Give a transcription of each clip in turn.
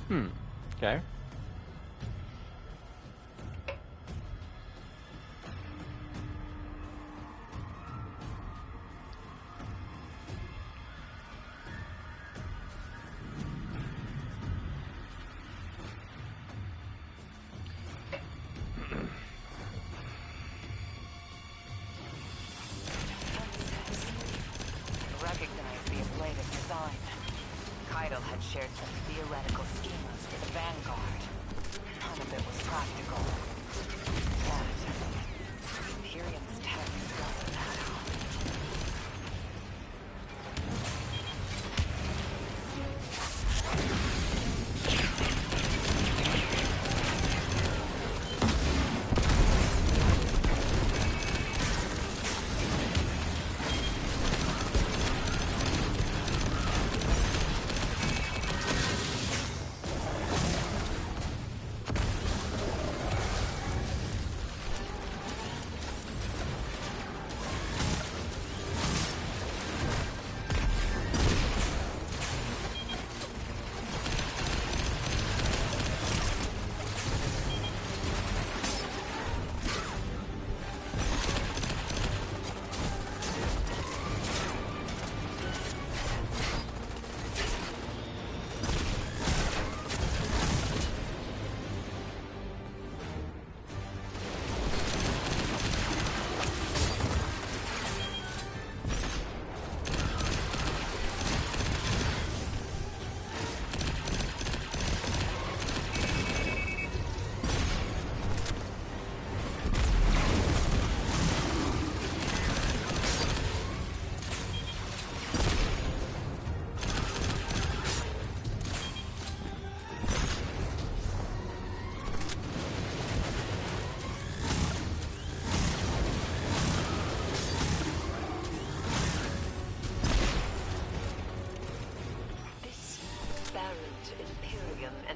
Hmm. Okay. Recognize the ablative design. Keitel had shared some theoretical schemas for the Vanguard. None of it was practical. But Imperium's tech doesn't matter.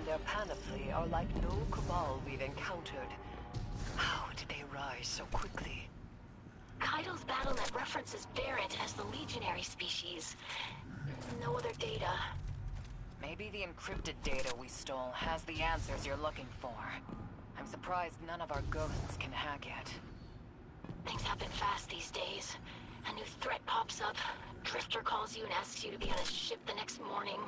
Their panoply are like no cabal we've encountered. How did they rise so quickly? Keitel's BattleNet references Barrett as the legionary species. No other data. Maybe the encrypted data we stole has the answers you're looking for. I'm surprised none of our ghosts can hack it. Things happen fast these days. A new threat pops up. Drifter calls you and asks you to be on his ship the next morning.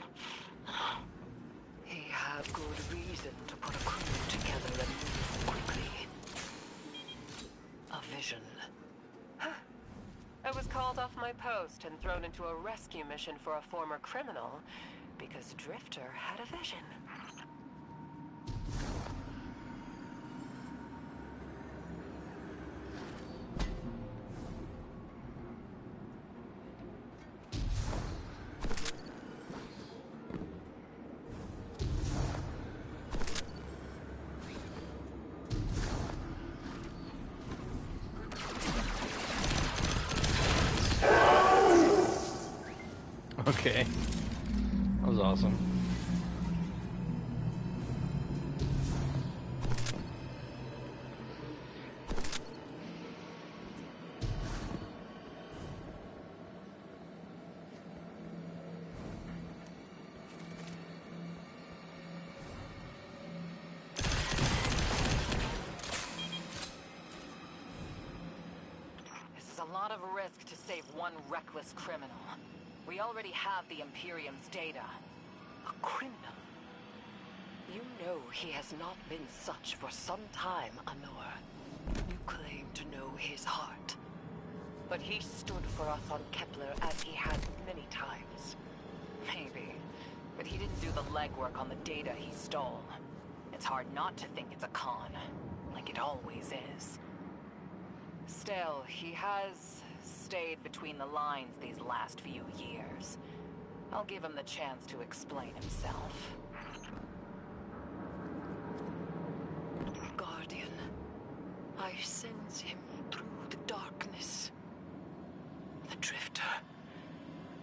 He had good reason to put a crew together and move quickly. A vision. I was called off my post and thrown into a rescue mission for a former criminal because Drifter had a vision. Okay. That was awesome. This is a lot of risk to save one reckless criminal. We already have the Imperium's data. A criminal? You know he has not been such for some time, Anor. You claim to know his heart. But he stood for us on Kepler as he has many times. Maybe. But he didn't do the legwork on the data he stole. It's hard not to think it's a con. Like it always is. Still, he has stayed between the lines these last few years. I'll give him the chance to explain himself. Guardian, I sense him through the darkness. The Drifter.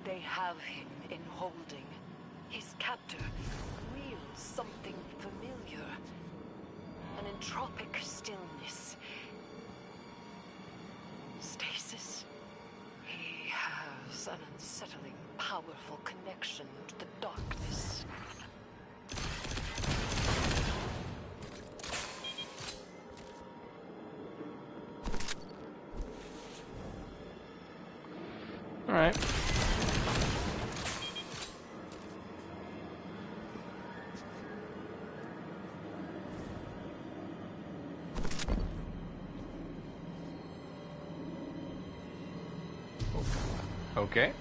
They have him in holding. His captor wields something familiar. An entropic stillness. Stasis. He has an unsettling, powerful connection to the darkness. Okay.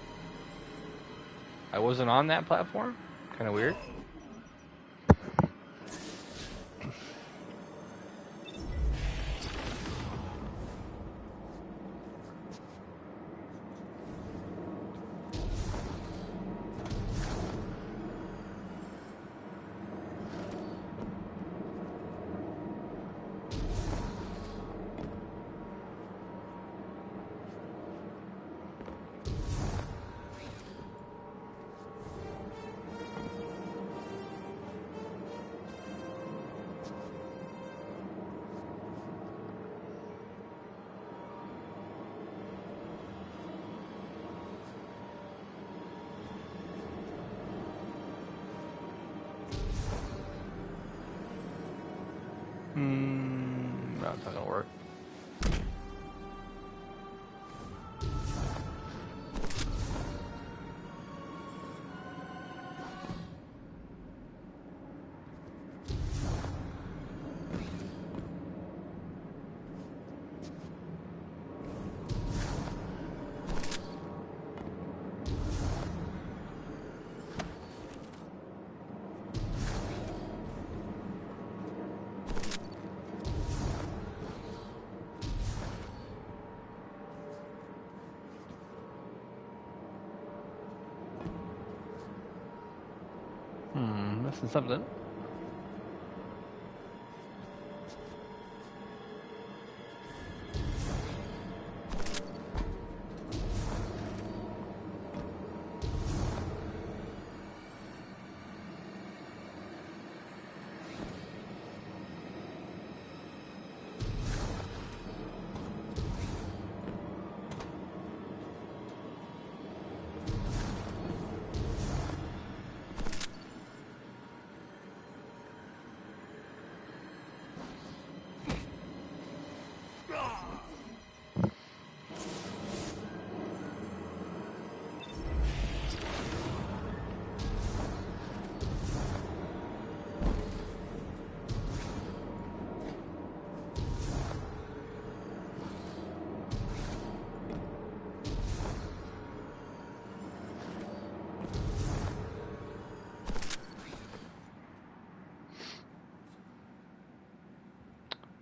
I wasn't on that platform? Kind of weird. No, it's not gonna work. Missing something.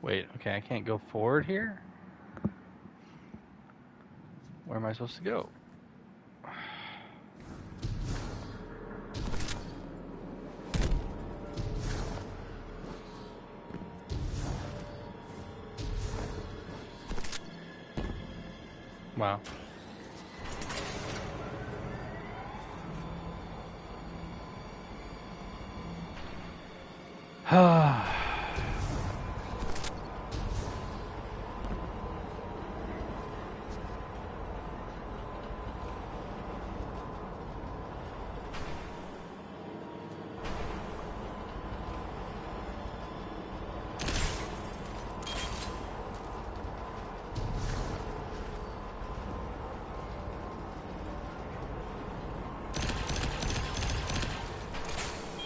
Wait, okay, I can't go forward here? Where am I supposed to go? Wow.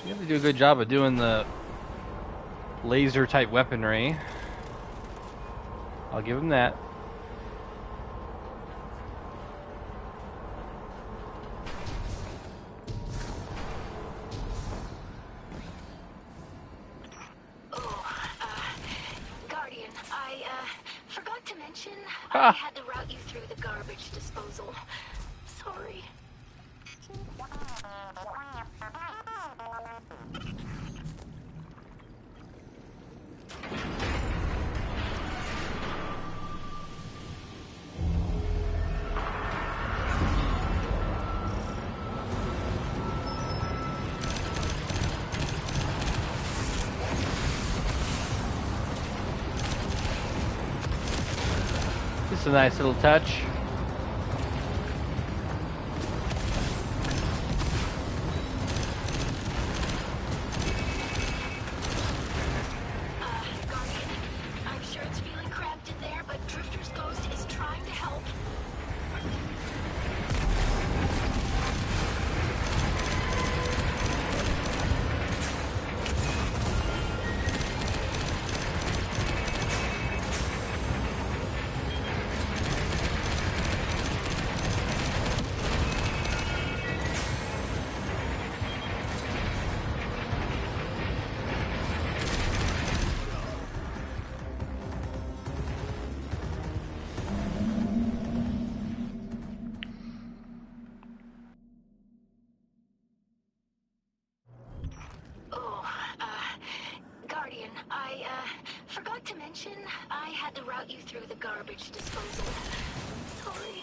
You have to do a good job of doing the laser type weaponry. I'll give him that. Guardian, I forgot to mention Ah. I had to route you through the garbage disposal. Sorry. Just a nice little touch. Guardian, I'm sure it's feeling cramped in there, but Drifter's Ghost is trying to help. Not to mention, I had to route you through the garbage disposal. Sorry.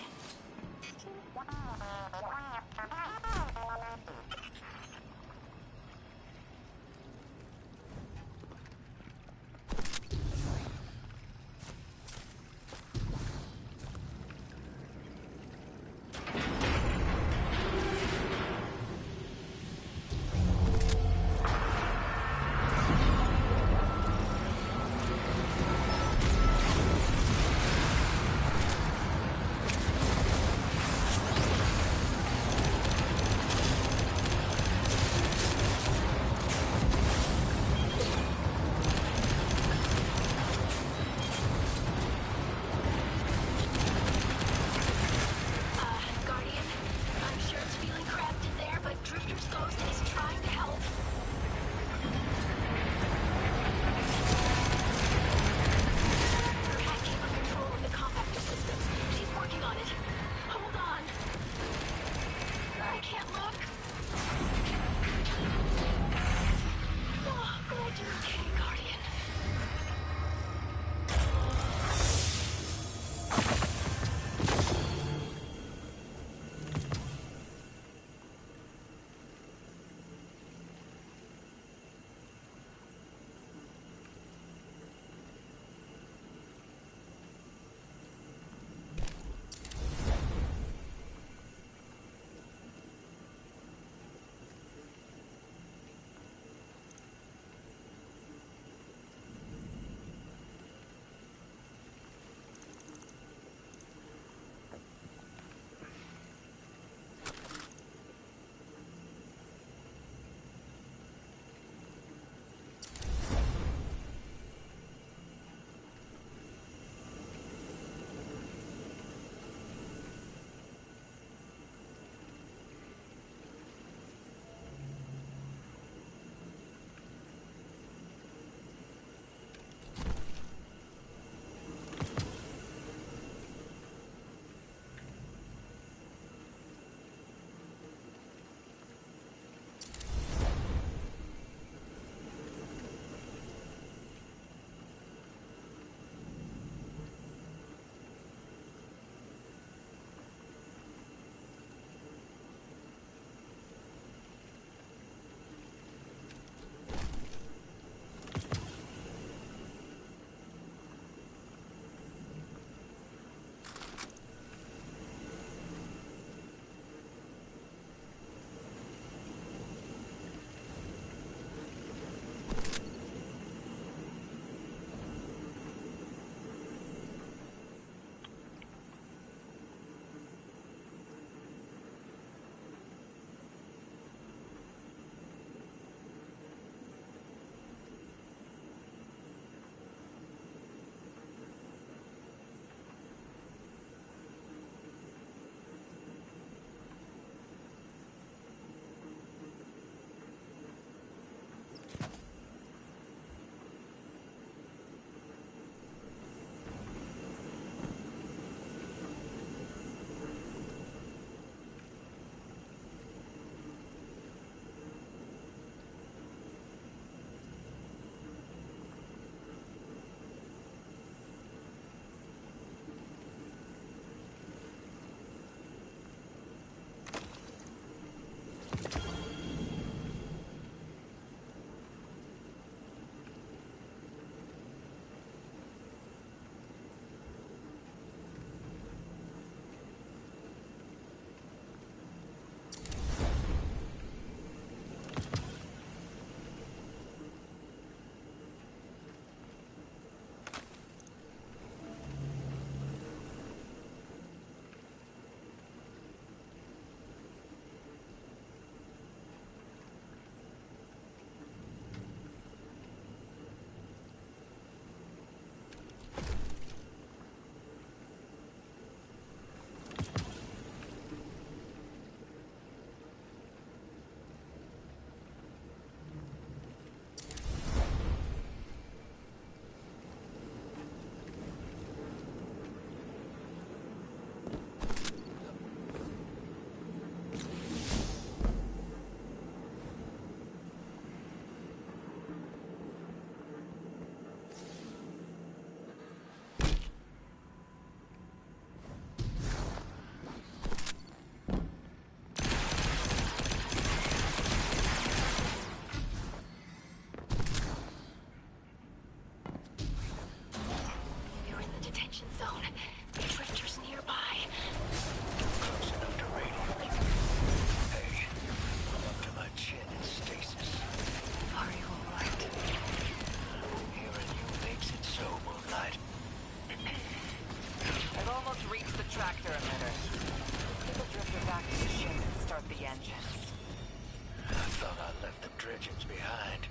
thought I left the dredgings behind.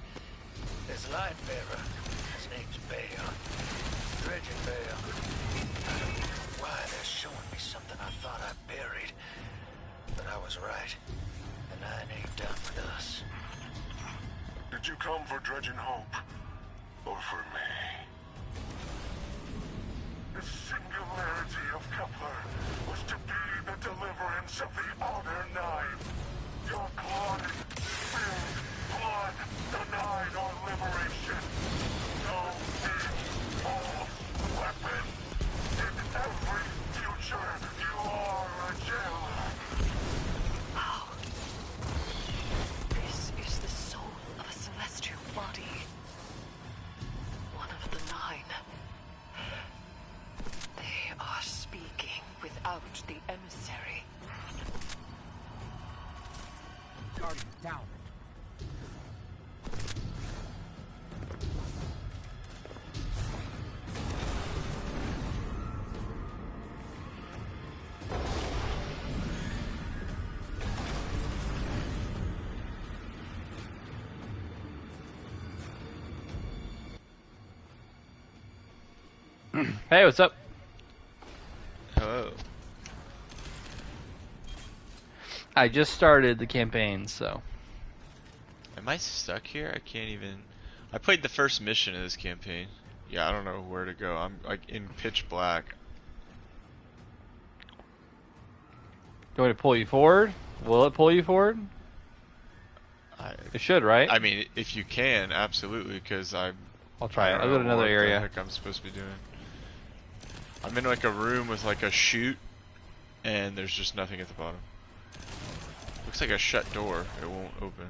This light bearer, his name's Bale. Dredging Bale. I don't know why they're showing me something I thought I buried. But I was right. The Nine ain't done with us. Did you come for Dredging Hope? Or for me? The singularity of Kepler was to be the deliverance of the other Nine. Your blood spilled blood, the Nine or liberation. No big, false weapon. In every future, you are a gem. Wow. This is the soul of a celestial body. One of the Nine. They are speaking without the emissary. Guardian down. Hey, what's up? Hello. I just started the campaign, so. Am I stuck here? I can't even... I played the first mission of this campaign. Yeah, I don't know where to go. I'm like in pitch black. Do you want me to pull you forward? Will it pull you forward? It should, right? I mean, if you can, absolutely, because I'll try it. I I'll don't go to know another what area. the heck I'm supposed to be doing. I'm in like a room with like a chute, and there's just nothing at the bottom. Looks like a shut door. It won't open.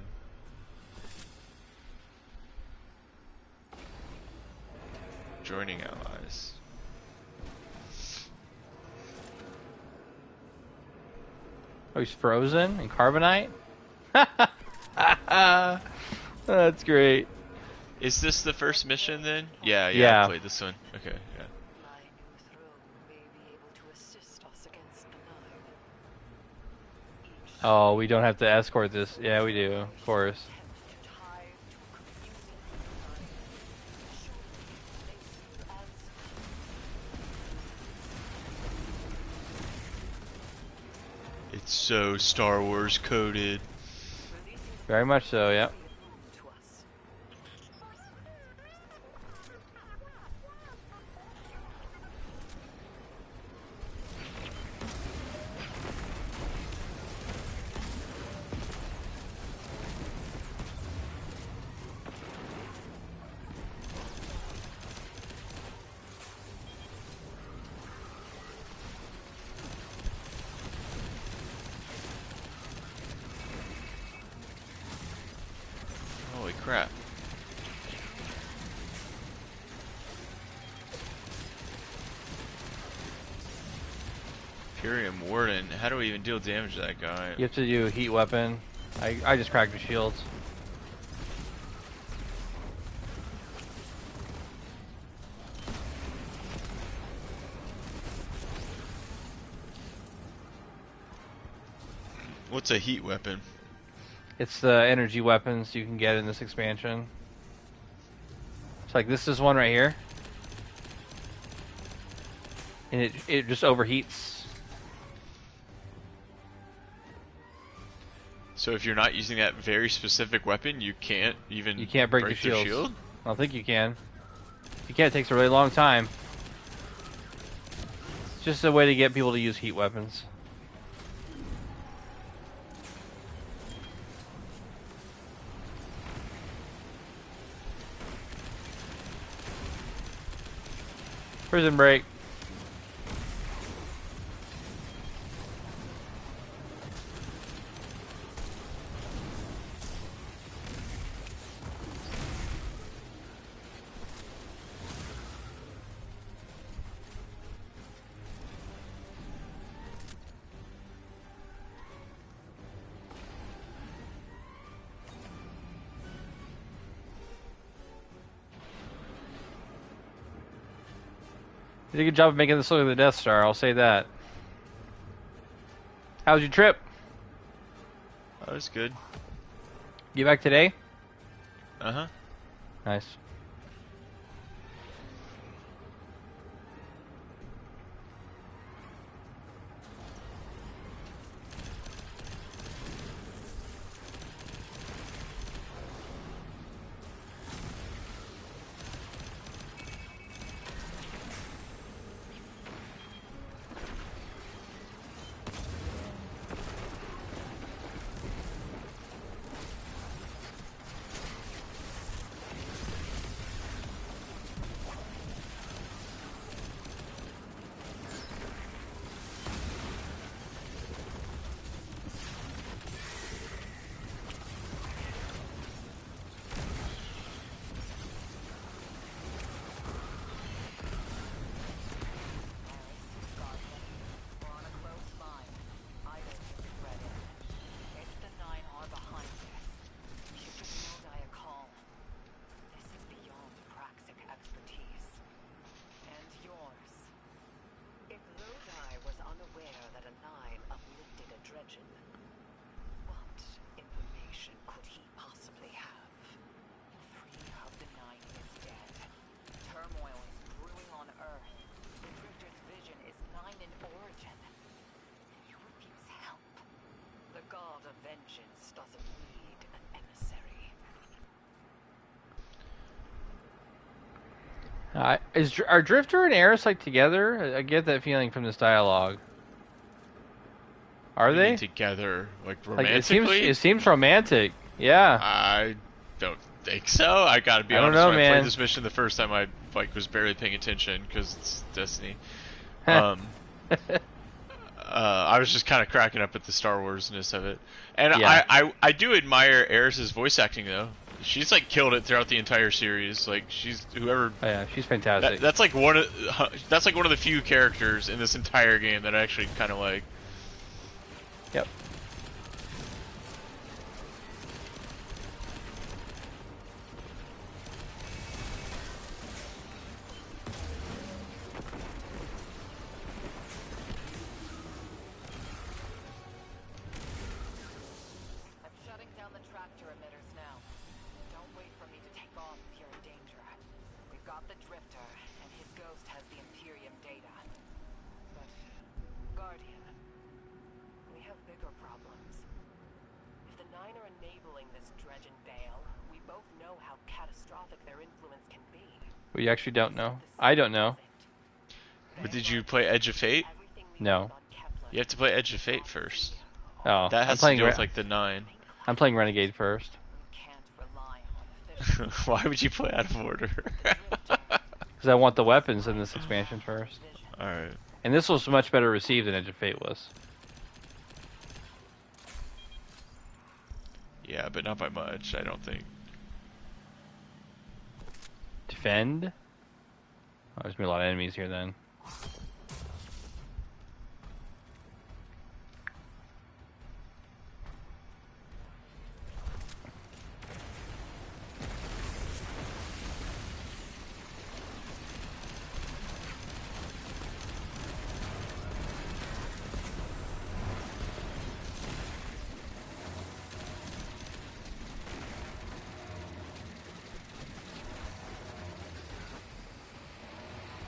Joining allies. Oh, he's frozen in carbonite? That's great. Is this the first mission then? Yeah, Yeah. I played this one. Okay, yeah. My new throne may be able to assist us against the Nine. Each Oh, we don't have to escort this. Yeah, we do, of course. attempt to tie to communing with the Nine. Surely makes you as It's so Star Wars coded. Very much so, yep. to us. Holy crap. Imperium Warden. How do we even deal damage to that guy? You have to do heat weapon. I just cracked the shields. What's a heat weapon? It's the energy weapons you can get in this expansion. It's like this is one right here. And it just overheats. So if you're not using that very specific weapon, you can't even break the their shields. shield? I don't think you can. If you can, it takes a really long time. It's just a way to get people to use heat weapons. Prison break. You did a good job of making this look like the Death Star, I'll say that. How was your trip? That was good. Get back today? Uh-huh. Nice. We're on a close line. Either is spread in. If the Nine are behind this, you give Lodi a call. This is beyond Praxic expertise. And yours. If Lodi was unaware that a Nine uplifted a Dredgen, what information could he possibly have? 3 of the 9 is dead. Turmoil is brewing on Earth. The Drifter's vision is 9 in origin. You refuse help. The god of vengeance doesn't need an emissary. Are Drifter and Eris like together? I get that feeling from this dialogue. Are What do you they? mean together, like Like romantically? it seems romantic. Yeah. I don't think so. I gotta be I don't honest. know, When I man. played this mission the first time, I was barely paying attention because it's Destiny. Heh. I was just kind of cracking up at the Star Warsness of it, and Yeah. I do admire Eris's voice acting though. She's like killed it throughout the entire series. Like she's whoever. Oh, yeah, she's fantastic. That's like one of the few characters in this entire game that I actually kind of like. Yep. I'm shutting down the tractor emitters now. Don't wait for me to take off if you're in danger. We've got the Drifter, and his ghost has the Imperium data. But, Guardian, we have bigger problems. If the Nine are enabling this Dredgen Bale, we both know how catastrophic their influence can be. We actually don't know. I don't know. But did you play Edge of Fate? No. You have to play Edge of Fate first. Oh, That has to do with like the 9. I'm playing Renegade first. Can't rely on officials. Why would you play out of order? Because I want the weapons in this expansion first. Alright. And this was much better received than Edge of Fate was. Yeah, but not by much, I don't think. Defend? Oh, there's gonna be a lot of enemies here then.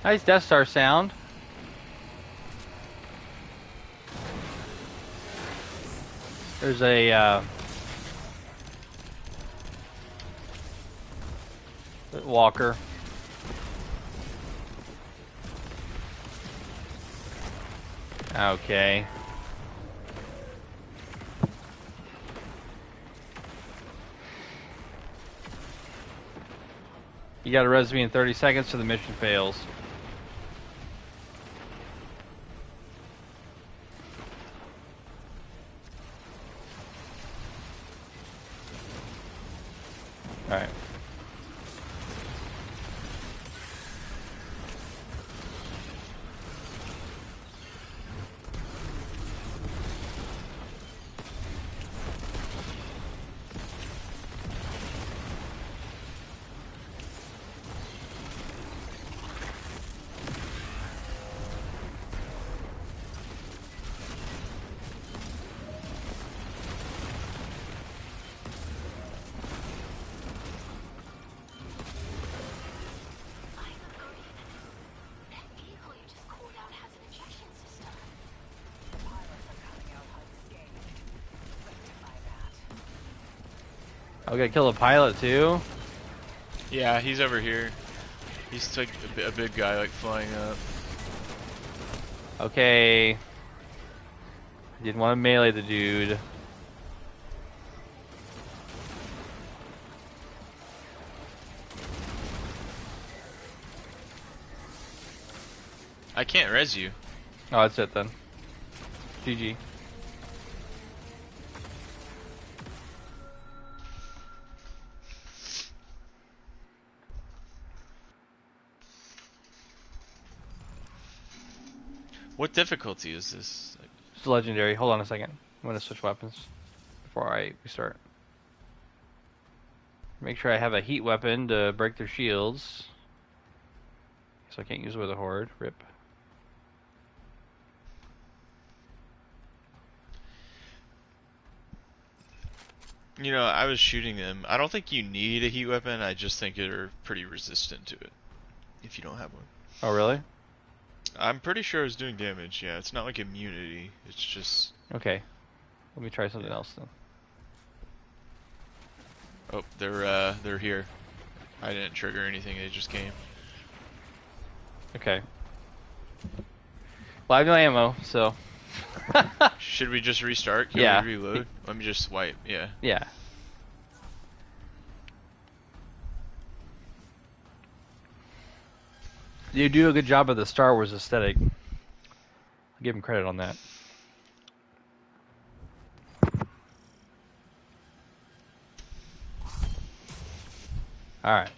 Nice Death Star sound. There's a walker. Okay. You gotta res me in 30 seconds so the mission fails. Alright. we gotta kill the pilot too. Yeah, he's over here. He's like a big guy, like flying up. Okay. Didn't want to melee the dude. I can't res you. Oh, that's it then. GG. What difficulty is this? It's legendary. Hold on a second. I'm gonna switch weapons before I restart. Make sure I have a heat weapon to break their shields. So I can't use it with a horde. Rip. You know, I was shooting them. I don't think you need a heat weapon. I just think they're pretty resistant to it if you don't have one. Oh, really? I'm pretty sure it's doing damage. Yeah, it's not like immunity. It's just... Okay. Let me try something else then. Oh, they're here. I didn't trigger anything. They just came. Okay. Well, I have no ammo, so... Should we just restart? Can Yeah. we reload? Let me just swipe. Yeah. Yeah. You do a good job of the Star Wars aesthetic. I'll give him credit on that. Alright.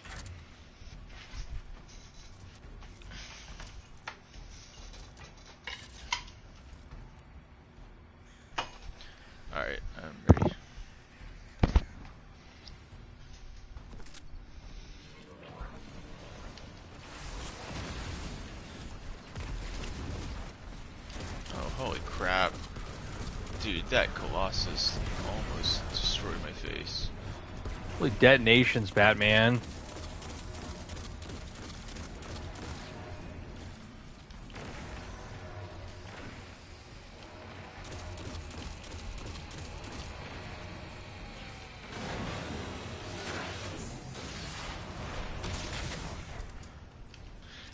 Alright, I'm ready. Oh, holy crap. Dude, that Colossus almost destroyed my face. Holy detonations, Batman.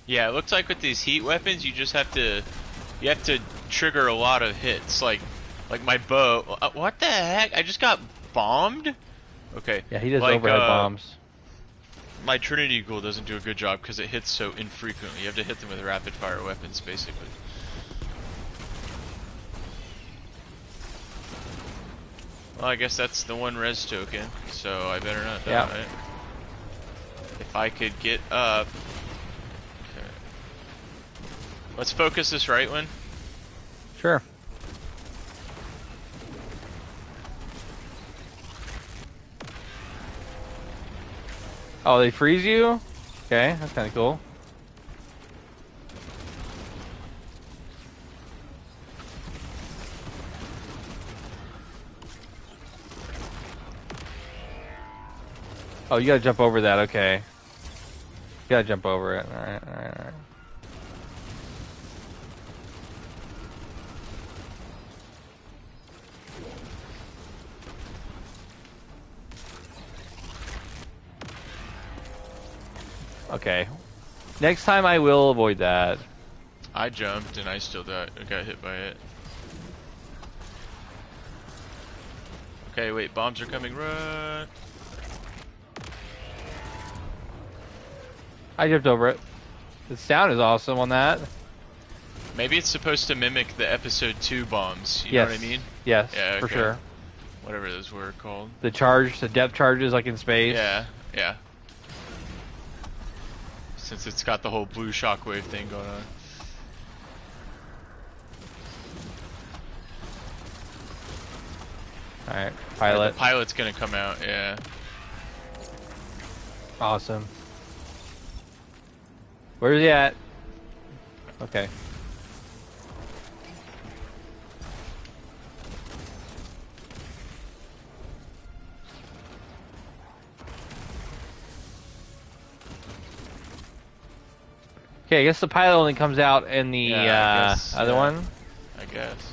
Yeah, it looks like with these heat weapons, you just have to trigger a lot of hits. Like my bow. What the heck? I just got bombed. Okay. Yeah, he does like, overhead bombs. My Trinity Ghoul doesn't do a good job because it hits so infrequently. You have to hit them with rapid fire weapons, basically. Well, I guess that's the one res token, so I better not die. Yeah. If I could get up. Okay. Let's focus this right one. Sure. Oh, they freeze you? Okay, that's kind of cool. Oh, you gotta jump over that, okay. You gotta jump over it. Alright, alright, alright. Okay. Next time I will avoid that. I jumped and I still died. I got hit by it. Okay, wait, bombs are coming. Run! I jumped over it. The sound is awesome on that. Maybe it's supposed to mimic the episode 2 bombs. You know what I mean? Yes, Yeah, for okay. sure. Whatever those were called. The charge, the depth charges like in space. Yeah, yeah. Since it's got the whole blue shockwave thing going on. Alright, Yeah, pilot. the pilot's gonna come out, yeah. Awesome. Where's he at? Okay. Okay, I guess the pilot only comes out in the Yeah, I guess, other yeah. one. I guess.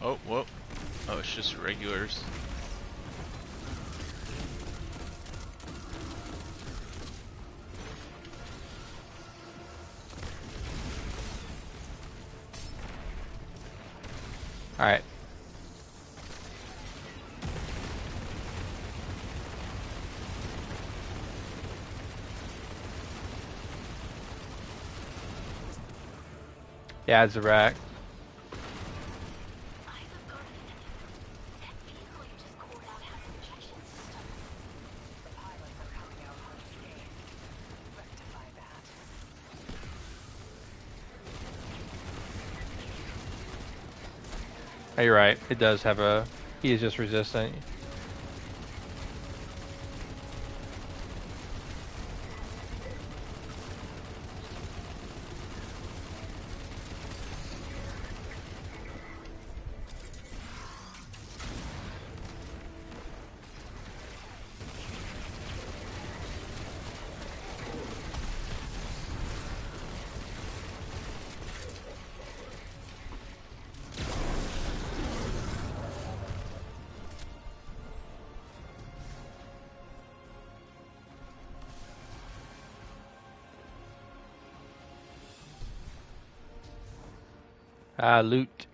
Oh, whoa. Oh, it's just regulars. Alright. Yeah, it's a rack. Oh, you're right. It does have a... He is just resistant. Ah, loot.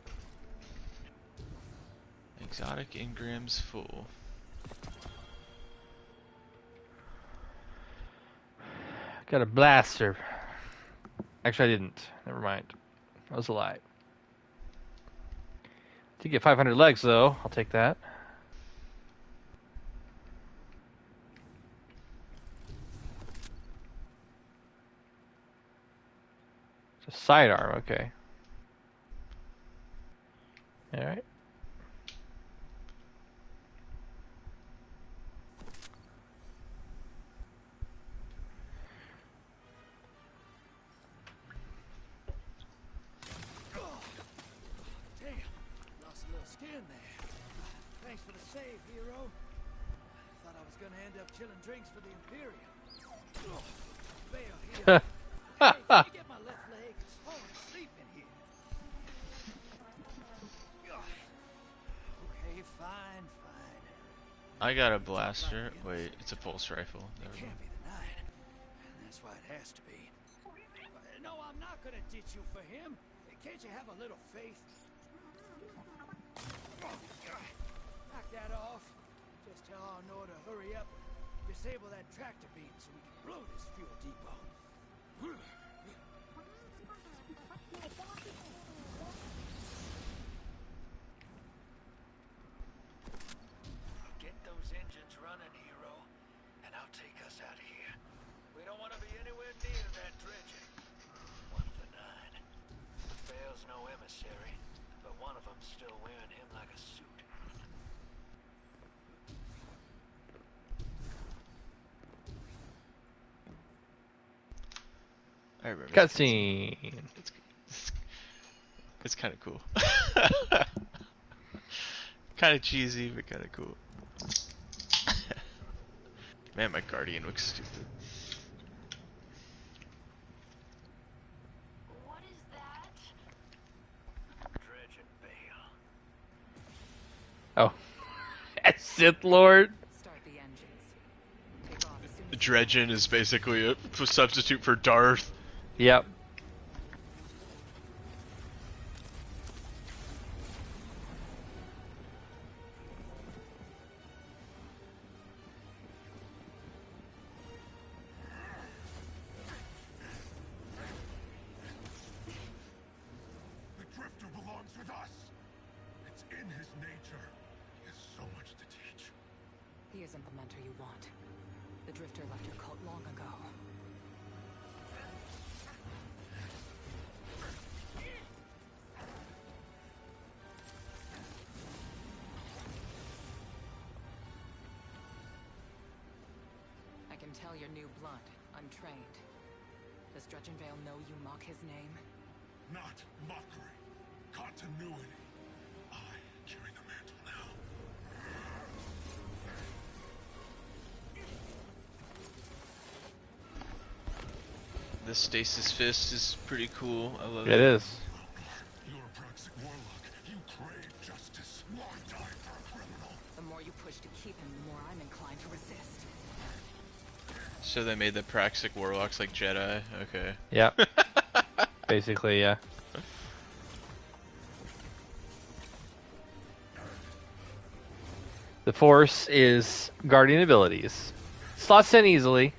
Exotic engrams full. Got a blaster. Actually, I didn't. Never mind. That was a lie. Did get 500 legs, though. I'll take that. It's a sidearm, okay. Alright. Damn, lost a little skin there. Thanks for the save, hero. Thought I was gonna end up chilling drinks for the Imperium. Fail here. Hey, can you get my left leg? It's falling asleep in here. Okay, fine. I got a blaster. Wait, it's a pulse rifle. It Never can't mind. be the night. And that's why it has to be. No, I'm not gonna ditch you for him. Can't you have a little faith? Knock that off. Just tell Arnor to hurry up. Disable that tractor beam so we can blow this fuel depot. Get those engines running, hero, and I'll take us out of here. We don't want to be anywhere near that dredging. One of the nine. Bale's no emissary, but one of them's still wearing him like a suit. I remember. Cutscene. It's kind of cool. Kind of cheesy, but kind of cool. Man, my Guardian looks stupid. What is that? Dredging Bale. Oh. Sith Lord. Start the engines. Take off as soon as Dredgen is basically a substitute for Darth. Yep. The Drifter belongs with us. It's in his nature. He has so much to teach. He isn't the mentor you want. The Drifter left your cult long ago. I can tell you're new blood, untrained. Does Dredgenvale know you mock his name? Not mockery. Continuity. I carry the mantle now. This stasis fist is pretty cool. I love it. It is. You're a Praxic warlock. You crave justice. The more you push to keep him, the more I'm inclined to resist. So they made the Praxic Warlocks like Jedi. Okay. Yeah. Basically, yeah. The Force is Guardian abilities. Slots in easily.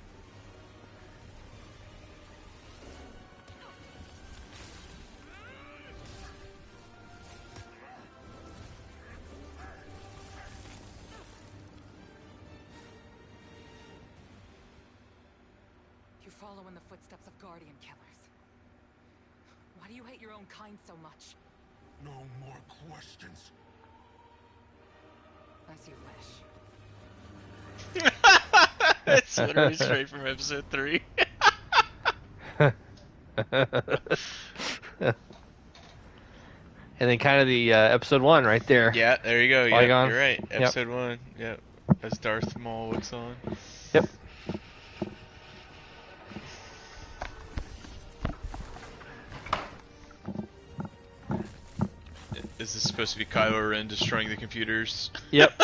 You follow in the footsteps of Guardian killers. Why do you hate your own kind so much? No more questions. As you wish. It's literally straight from episode 3. And then kind of the episode 1 right there. Yeah, there you go. Yeah, Polygon. you're right. Yep. Episode 1. Yep. As Darth Maul looks on. Yep. Is this supposed to be Kylo Ren destroying the computers? Yep.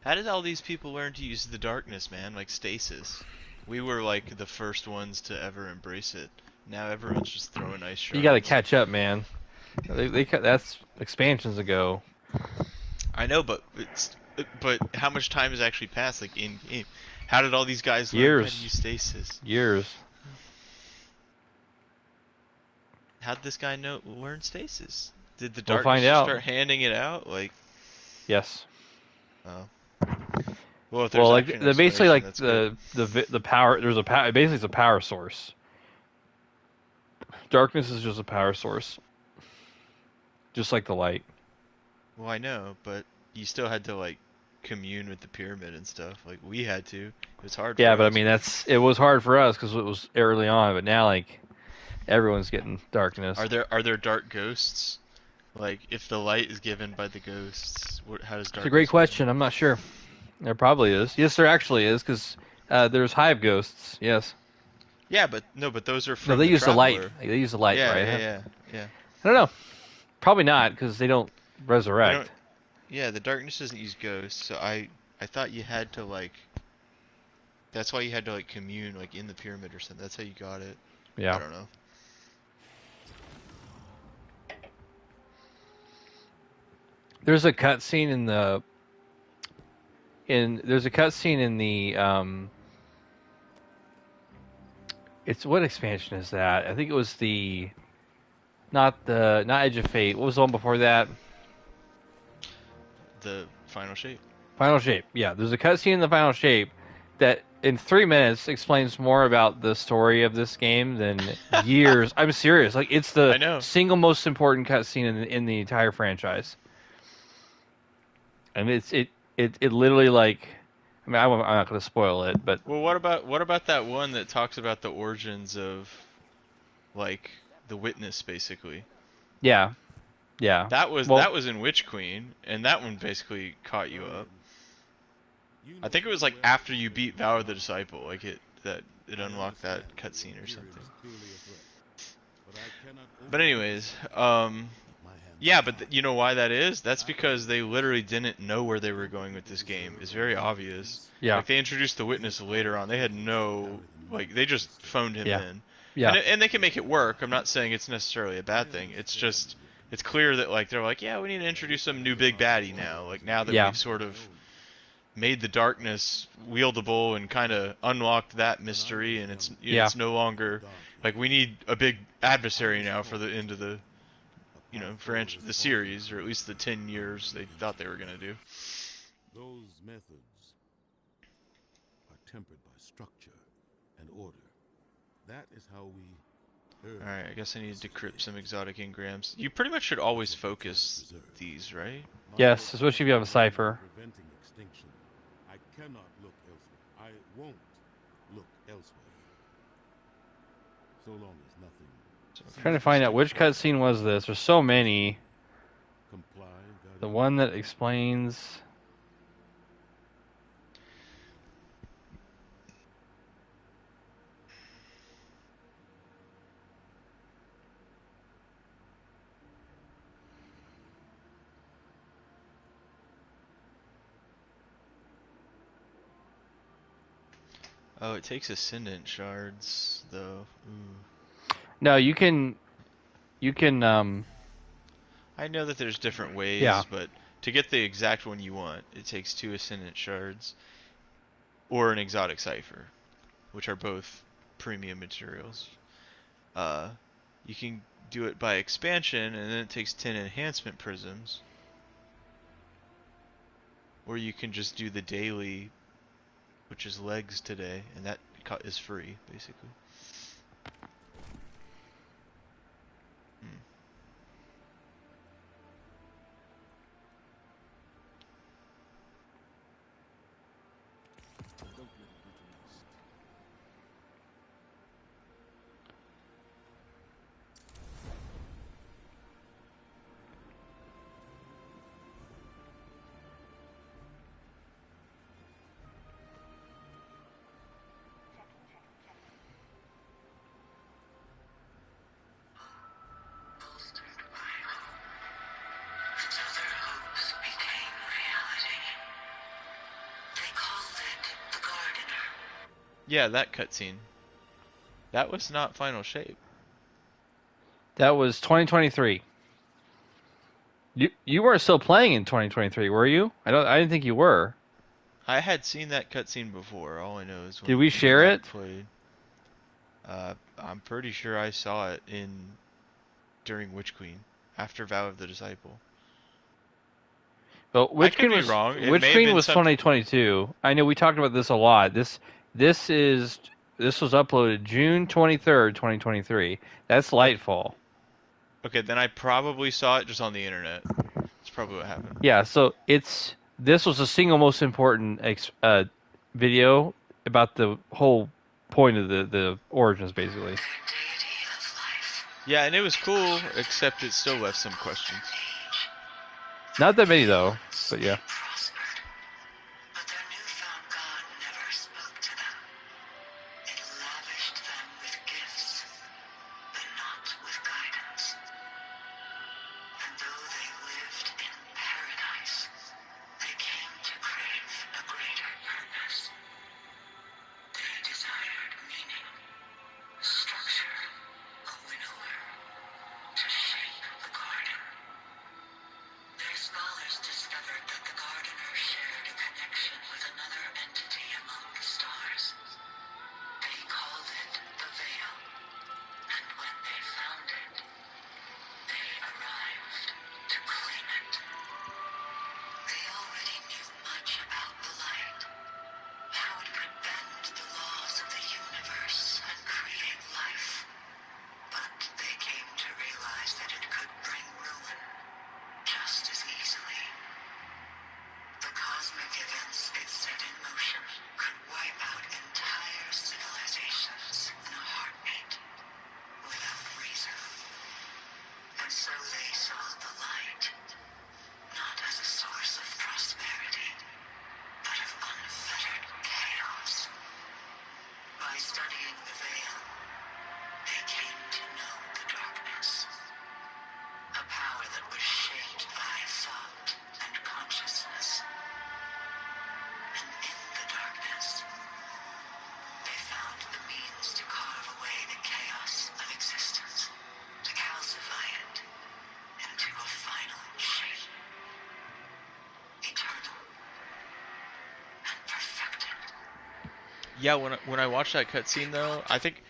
How did all these people learn to use the darkness, man? Like stasis. We were like the first ones to ever embrace it. Now everyone's just throwing ice shards. You got to catch up, man. That's expansions ago. I know, but how much time has actually passed? Like in game, how did all these guys learn Years. how to use stasis? Years. How did this guy learn stasis? Did the We'll darkness find just out. start handing it out? Like, Yes. oh. Well, if there's Well, like actually an the basically like explanation, that's good. the power. There's a power. Basically, it's a power source. Darkness is just a power source, just like the light. Well, I know, but you still had to like commune with the pyramid and stuff. Like we had to. It was hard. Yeah, for but I us. mean it was hard for us because it was early on. But now like everyone's getting darkness. Are there dark ghosts? Like if the light is given by the ghosts, how does darkness? It's a great question. I'm not sure. There probably is. Yes, there actually is because there's hive ghosts. Yes. Yeah, but those are from No, they the use the light. Traveler. They use the light, Yeah, right? yeah. I don't know. Probably not because they don't resurrect. They don't- Yeah, the darkness doesn't use ghosts, so I thought you had to like. That's why you had to like commune like in the pyramid or something. That's how you got it. Yeah. I don't know. There's a cutscene in the. There's a cutscene in the. It's what expansion is that? I think it was the. Not Edge of Fate. What was the one before that? The final shape. Final Shape. Yeah, there's a cutscene in the Final Shape that in 3 minutes explains more about the story of this game than years. I'm serious. Like it's I know. the single most important cutscene in the entire franchise. And it literally like. I mean, I'm not going to spoil it, but Well, what about that one that talks about the origins of, like, the Witness, basically? yeah. That was Well- in Witch Queen, and that one basically caught you up. I think it was like after you beat Vow of the Disciple, like it unlocked that cutscene or something. But anyways, yeah, but you know why that is? That's because they literally didn't know where they were going with this game. It's very obvious. Yeah. Like they introduced the Witness later on. They had they just phoned him Yeah. in. Yeah. And they can make it work. I'm not saying it's necessarily a bad thing. It's just it's clear that like they're like, yeah, we need to introduce some new big baddie now. Like now that Yeah. we've sort of made the darkness wieldable and kind of unlocked that mystery, and it's no longer like we need a big adversary now for the end of the the series, or at least the 10 years they thought they were gonna do. Those methods are tempered by structure and order. That is how we earn. Alright, I guess I need to decrypt some exotic engrams. You pretty much should always focus these, right? Yes, especially if you have a cipher. Preventing extinction. I cannot look elsewhere. I won't look elsewhere. So long as nothing. I'm trying to find out which cutscene was this. There's so many. Comply, The Guardian. one that explains. Oh, it takes Ascendant shards, though. Ooh. No, you can. I know that there's different ways, Yeah. but to get the exact one you want, it takes 2 Ascendant shards or an exotic cipher, which are both premium materials. You can do it by expansion, and then it takes 10 enhancement prisms. Or you can just do the daily, which is legs today, and that is free, basically. Don't let it get lost. Until their hopes became reality. They called it the Gardener. Yeah, that cutscene. That was not Final Shape. That was 2023. You weren't still playing in 2023, were you? I didn't think you were. I had seen that cutscene before. All I know is when Did we share I it? played. I'm pretty sure I saw it during Witch Queen, after Vow of the Disciple. But I could be wrong. It Witch may have Queen been was something. 2022. I know we talked about this a lot. This was uploaded June 23rd, 2023. That's Lightfall. Okay, then I probably saw it just on the internet. That's probably what happened. Yeah, so this was the single most important video about the whole point of the origins, basically. Deity of life. Yeah, and it was cool, except it still left some questions. Not that many though, but yeah. Prospered. But their newfound God never spoke to them. It lavished them with gifts, but not with guidance. And though they lived in paradise, they came to crave a greater purpose. They desired meaning, structure, a winnower, to shape the garden. Their scholars discovered that the gardener shared a connection with another entity among the stars. They called it the Veil, and when they found it, they arrived to claim it. They already knew much about the light, how it could bend the laws of the universe and create life. But they came to realize that it could bring ruin just as easily. The cosmic events it set in motion could wipe out entire civilizations in a heartbeat, without reason. And so they saw the light, not as a source of prosperity, but of unfettered chaos. By studying the veil, they came to know the darkness, a power that was shaped by thought and consciousness. And in the darkness, they found the means to carve away the chaos of existence, to calcify it into a final shape, eternal and perfected. Yeah, when I watched that cutscene though, I think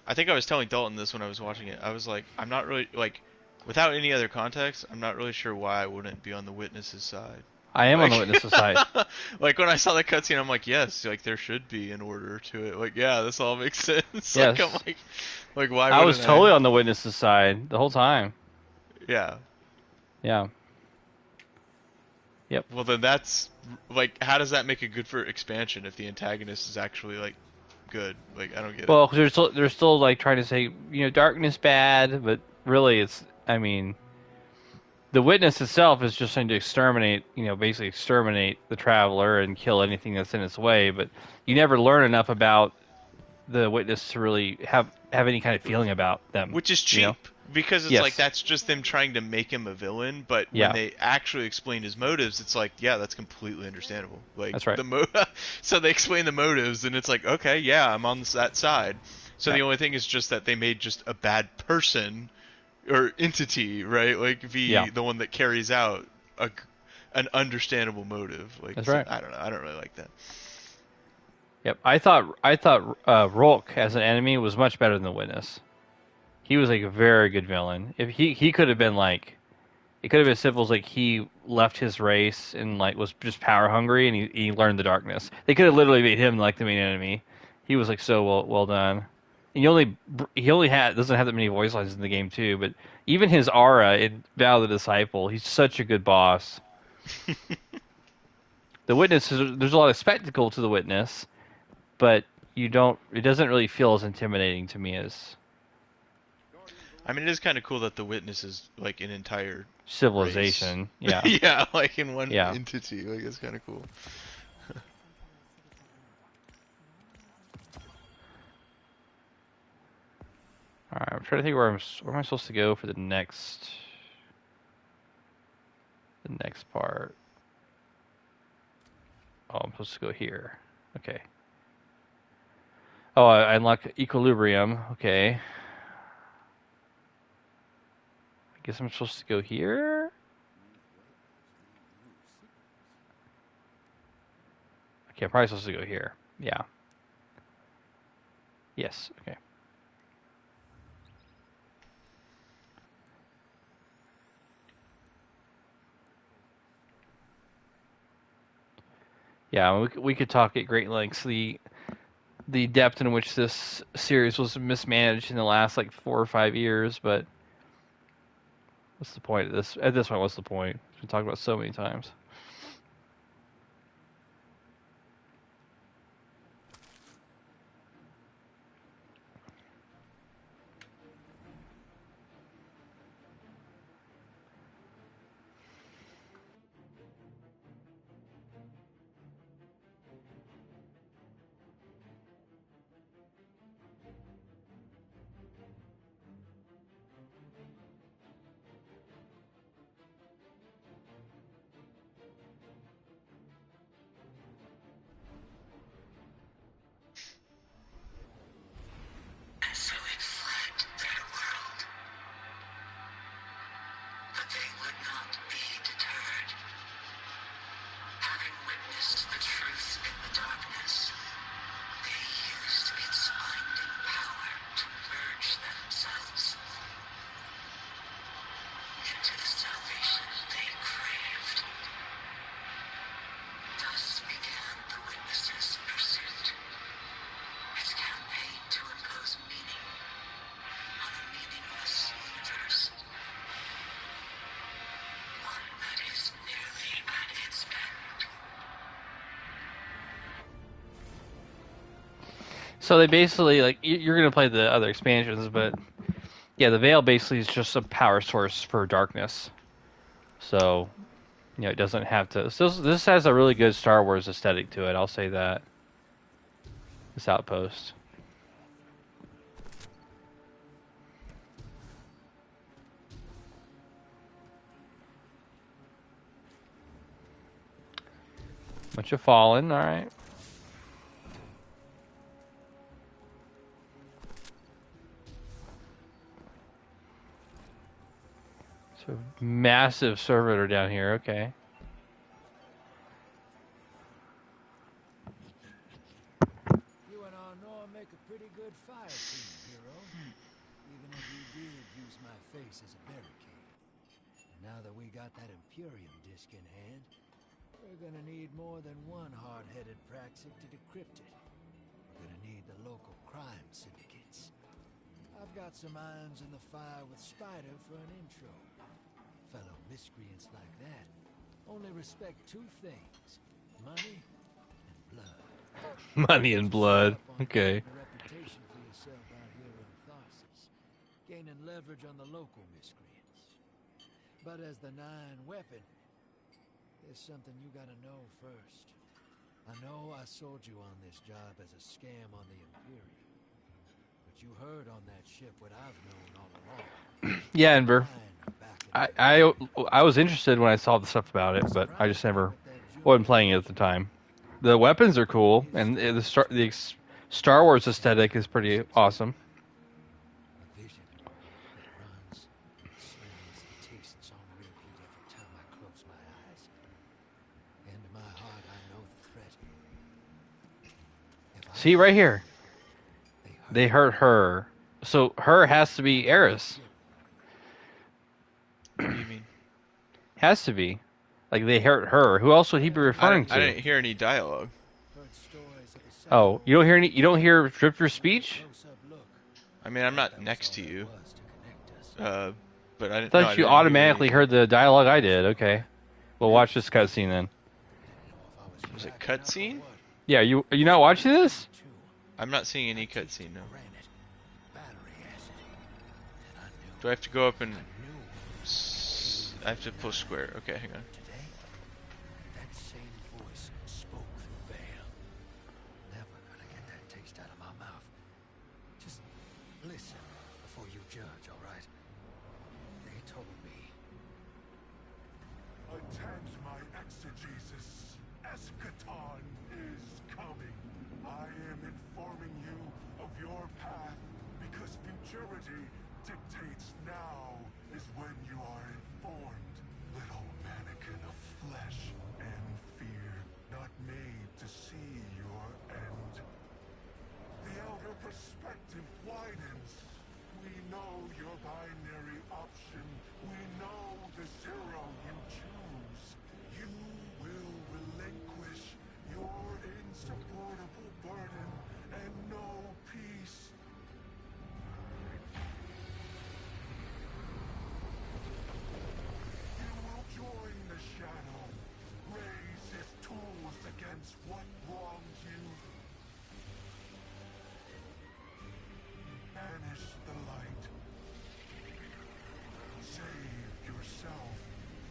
I was telling Dalton this when I was watching it. I was like, I'm not really like, without any other context, I'm not really sure why I wouldn't be on the witness's side. I am on the witness's side. Like when I saw the cutscene, I'm like, yes, like there should be an order to it. Like, yeah, this all makes sense. Yes. Like I'm like why? I was wouldn't totally on the witness's side the whole time. Yeah. Yeah. Yep. Well, then that's like, how does that make it good for expansion if the antagonist is actually like good? Like, I don't get it. Well, 'cause they're still like trying to say, darkness bad, but really it's, I mean, the witness itself is just trying to exterminate, basically exterminate the traveler and kill anything that's in its way. But you never learn enough about the witness to really have any kind of feeling about them. Which is cheap because it's like Yes. that's just them trying to make him a villain. But when Yeah. they actually explain his motives, it's like, yeah, that's completely understandable. Like That's right. so they explain the motives, and it's like, okay, yeah, I'm on that side. So Yeah. the only thing is just that they made just a bad person or entity, right? Like be Yeah. the one that carries out an understandable motive. Like, That's so, right. I don't know. I don't really like that. Yep. I thought Rolk as an enemy was much better than the witness. He was like a very good villain. If he could have been like, it could have been as simple as like he left his race and like was just power hungry and he learned the darkness. They could have literally made him like the main enemy. He was like so well done. And he only doesn't have that many voice lines in the game too, but even his aura in Battle of the Disciple, he's such a good boss. The witness there's a lot of spectacle to the witness, but it doesn't really feel as intimidating to me as I mean, it is kind of cool that the witness is like an entire race. civilization. Yeah. Yeah, like in one Yeah. entity. Like, it's kind of cool. All right, I'm trying to think where am I supposed to go for the next part. Oh, I'm supposed to go here. Okay. Oh, I unlock equilibrium. Okay. I guess I'm supposed to go here. Okay, I'm probably supposed to go here. Yeah. Yes. Okay. Yeah, we could talk at great lengths the depth in which this series was mismanaged in the last like 4 or 5 years, but what's the point of this? At this point, what's the point? It's been talked about so many times. And so it fled their world. But they would not be deterred. Having witnessed the truth in the darkness, they used its binding power to merge themselves into the salvation they craved. Thus began the witness's pursuit, its campaign to impose meaning on a meaningless universe. One that is nearly at its end. So they basically like you're gonna play the other expansions, but yeah, the Veil basically is just a power source for darkness. So it doesn't have to. So this has a really good Star Wars aesthetic to it. I'll say that. This outpost. Bunch of fallen. All right. So massive servitor down here. Okay. You and Arnor make a pretty good fire team, hero. Even if you did use my face as a barricade. And now that we got that Imperium disc in hand, we're gonna need more than one hard-headed praxic to decrypt it. We're gonna need the local crime syndicates. I've got some irons in the fire with Spider for an intro. Fellow miscreants like that only respect two things: money and blood. Money and Put blood. yourself on Okay. building a reputation for yourself out here on Tharsis, gaining leverage on the local miscreants. But as the Nine weapon, there's something you gotta know first. I know I sold you on this job as a scam on the Imperium, but you heard on that ship what I've known all along. Yeah, The Enver. Nine are backing I, that I Imperium. I was interested when I saw the stuff about it, but I just Surprised me never with that wasn't junior playing it at the division. time. The weapons are cool, and Star Wars aesthetic is pretty awesome. A vision that runs, smells, and tastes on repeat every time I close my eyes. And in my heart, I know the threat. If I See right hurt here, them, they hurt her, so her has to be Eris. What do you mean? Has to be, like they hurt her. Who else would he be referring I to? didn't hear any dialogue. Heard stories of the Oh, you don't hear any? You don't hear Drifter's Wanted a speech? close-up look. I mean, I'm not That was next all to there you. was to connect us. But I I didn't. No, thought I you didn't hear automatically anything. heard the dialogue I did. Okay, we'll watch this cutscene then. Didn't know if I was Was it cracking up or cutscene? what. Yeah, you are you not watching this? Too. I'm not seeing any I tasted cutscene. No. granite, battery acid, and I knew. Do I have to go up and? I knew I have to push square. Okay, hang on. today that same voice spoke through Veil. Never gonna get that taste out of my mouth. Just listen before you judge, all right? They told me. Attend my exegesis. Eschaton is coming. I am informing you of your path because futurity dictates now is when you are informed. Little mannequin of flesh and fear, not made to see your end. The elder perspective widens. We know your binary option. We know the zero you choose. You will relinquish your insupportable burden and know peace. You will join the shadow, raise his tools against what wrongs you. Banish the light. Save yourself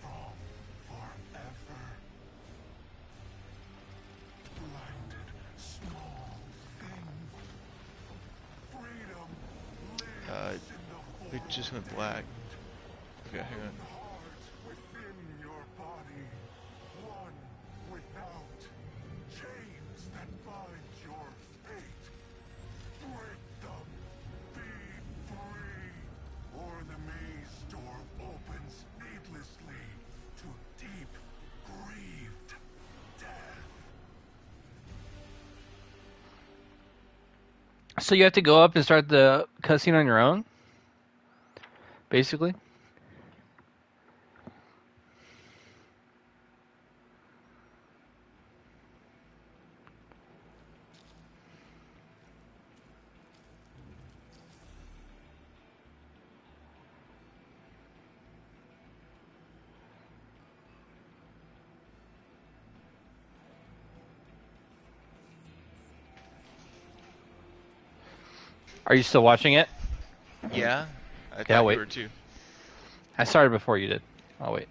from forever. Blinded, small thing. Freedom lives in the It just went black. Okay, hang on. heart within your body. One without. Chains that bind your fate. Break them. Be free. Or the maze door opens needlessly to deep, grieved death. So you have to go up and start the cutscene on your own, basically. Are you still watching it? Yeah, I Okay, I'll thought wait. you were too. I started before you did. I'll wait.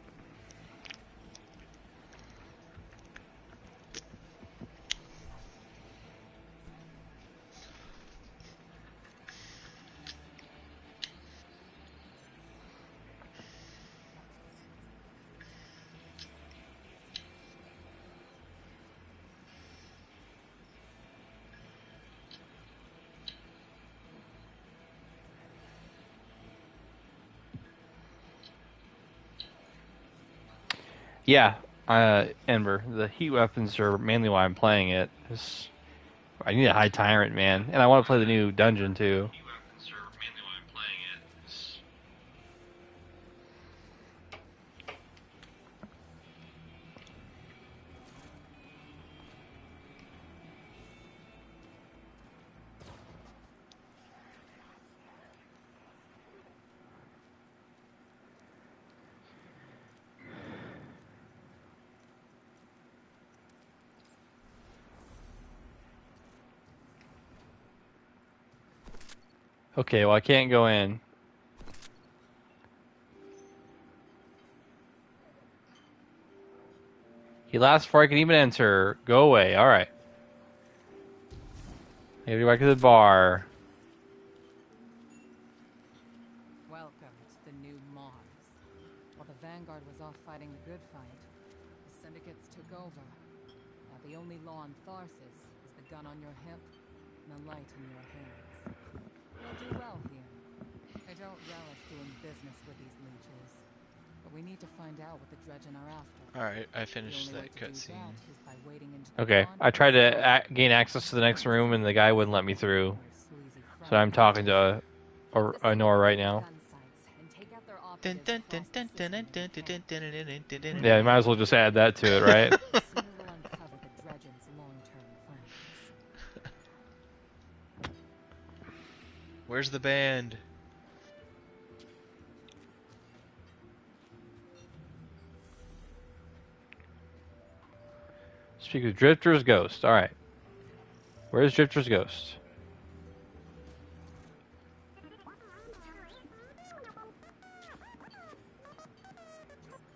Yeah, Ember. The heat weapons are mainly why I'm playing it. I need a high tyrant, man, and I want to play the new dungeon too. Okay, well I can't go in. He laughs before I can even enter. Go away. All right. Maybe back to the bar. Welcome to the new Mars. While the Vanguard was off fighting the good fight, the Syndicates took over. Now the only law on Tharsis is the gun on your hip and the light in your hands. You'll do well here. I don't relish doing business with these leeches, but we need to find out what the Dredgen are after. Alright, I The finished only way that to do cutscene. that is by wading into the Okay, pond I with tried to snow. gain access to the next room, and the guy wouldn't let me through. Your sleazy So I'm friend. talking to Keep the Honora right Syndicates at now. gun sites and take out their Dun, operatives dun, dun, across the dun, dun, system dun, if you dun, can. dun, dun, dun, dun, dun, Yeah, you might dun. as well just add that to it, right? The sooner we'll uncover the Dredgen's long-term plans. Where's the band? Speak of Drifter's Ghost. All right. Where's Drifter's Ghost?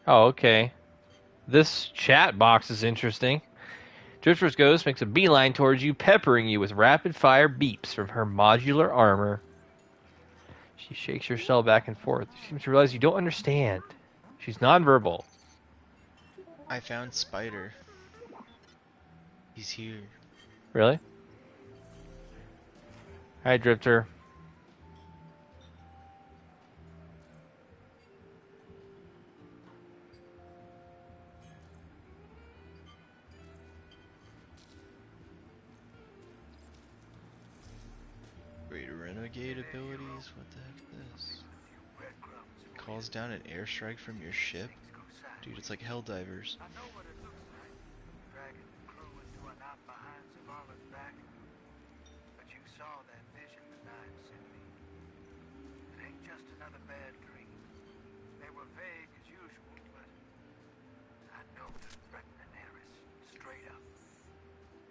Oh, okay. This chat box is interesting. Drifter's Ghost makes a beeline towards you, peppering you with rapid-fire beeps from her modular armor. She shakes her shell back and forth. She seems to realize you don't understand. She's nonverbal. I found Spider. He's here. Really? Hi, Drifter. Great renegade abilities? What the heck is this? Calls down an airstrike from your ship? Dude, it's like Helldivers. I know what it looks like, dragging the crew into a knot behind Zavala's back. But you saw that vision the Nine sent me. It ain't just another bad dream. They were vague as usual, but I know they're threatening Eris, straight up.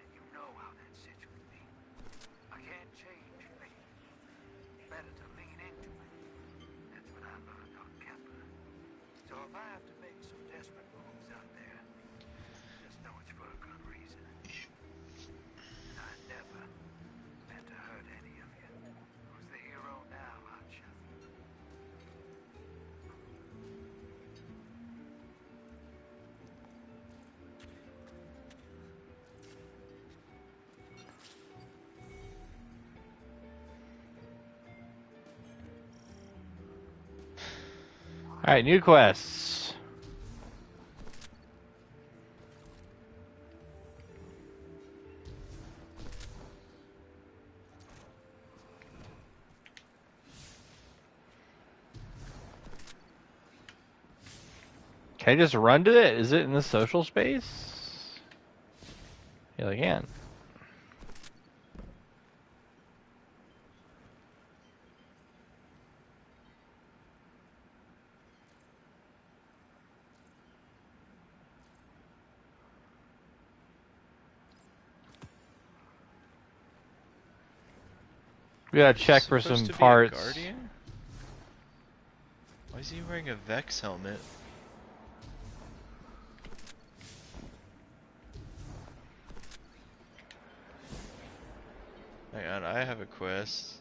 And you know how that sits with me. I can't change fate. Better to lean into it. That's what I learned on Kepler. So if I have to make some desperate moves out there, just know it's for a good reason. And I never meant to hurt any of you. Who's the hero now, Hotshot? Alright, new quests. Can I just run to it? Is it in the social space? Yeah, I can. We gotta check for some Supposed to be a parts. Guardian? Why is he wearing a Vex helmet? Hang on, I have a quest.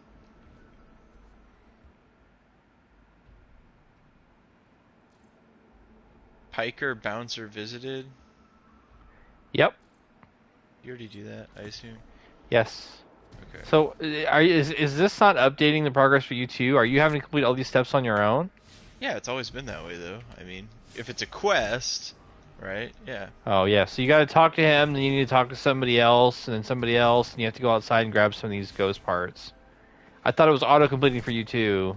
Piker Bouncer visited? Yep. You already do that, I assume? Yes. Okay. So, is this not updating the progress for you too? Are you having to complete all these steps on your own? Yeah, it's always been that way though. I mean, if it's a quest, right? Yeah. Oh yeah. So you gotta talk to him, then you need to talk to somebody else, and then somebody else, and you have to go outside and grab some of these ghost parts. I thought it was auto completing for you too.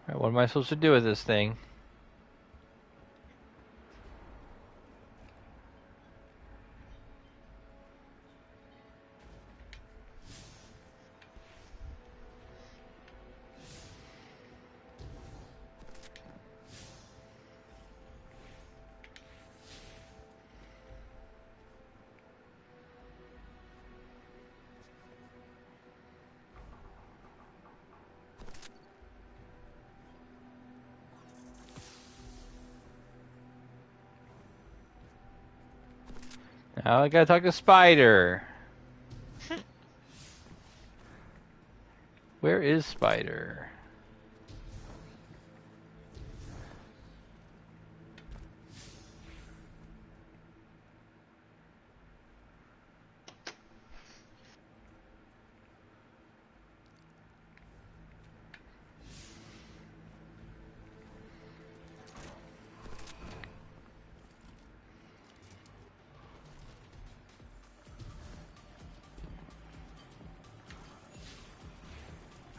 Alright, what am I supposed to do with this thing? Now I gotta talk to Spider. Where is Spider?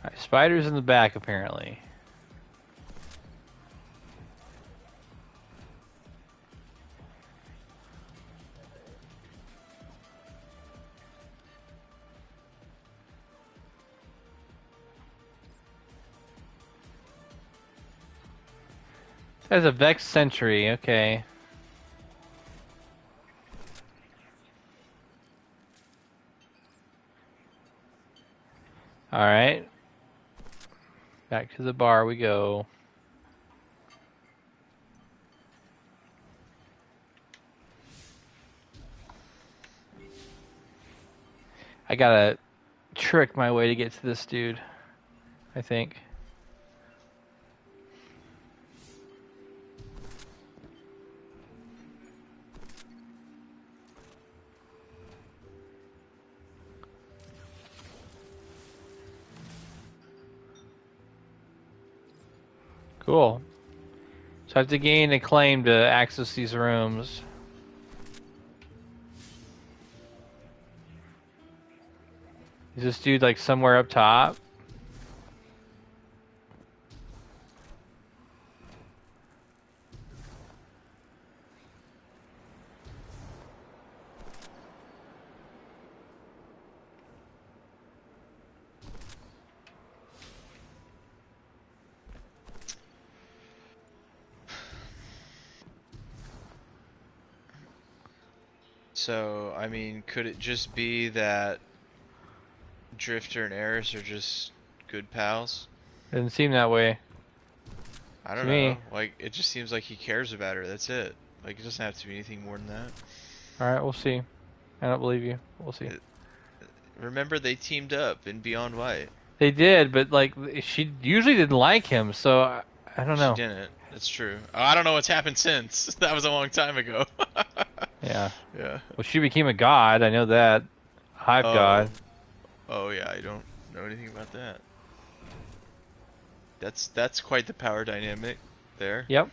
Alright, Spider's in the back apparently. There's a Vex Sentry, okay. Alright. Back to the bar we go. I gotta trick my way to get to this dude, I think. Cool. So I have to gain a claim to access these rooms. Is this dude like somewhere up top? So, I mean, could it just be that Drifter and Eris are just good pals? Doesn't seem that way I to don't me. know. Like, it just seems like he cares about her. That's it. Like, it doesn't have to be anything more than that. Alright, we'll see. I don't believe you. We'll see. Remember, they teamed up in Beyond White. They did, but like she usually didn't like him, so I don't She know. didn't. That's true. Oh, I don't know what's happened since. That was a long time ago. Yeah. Yeah. Well, she became a god. I know that. Hive god. Oh. Oh yeah, I don't know anything about that. That's quite the power dynamic there. Yep.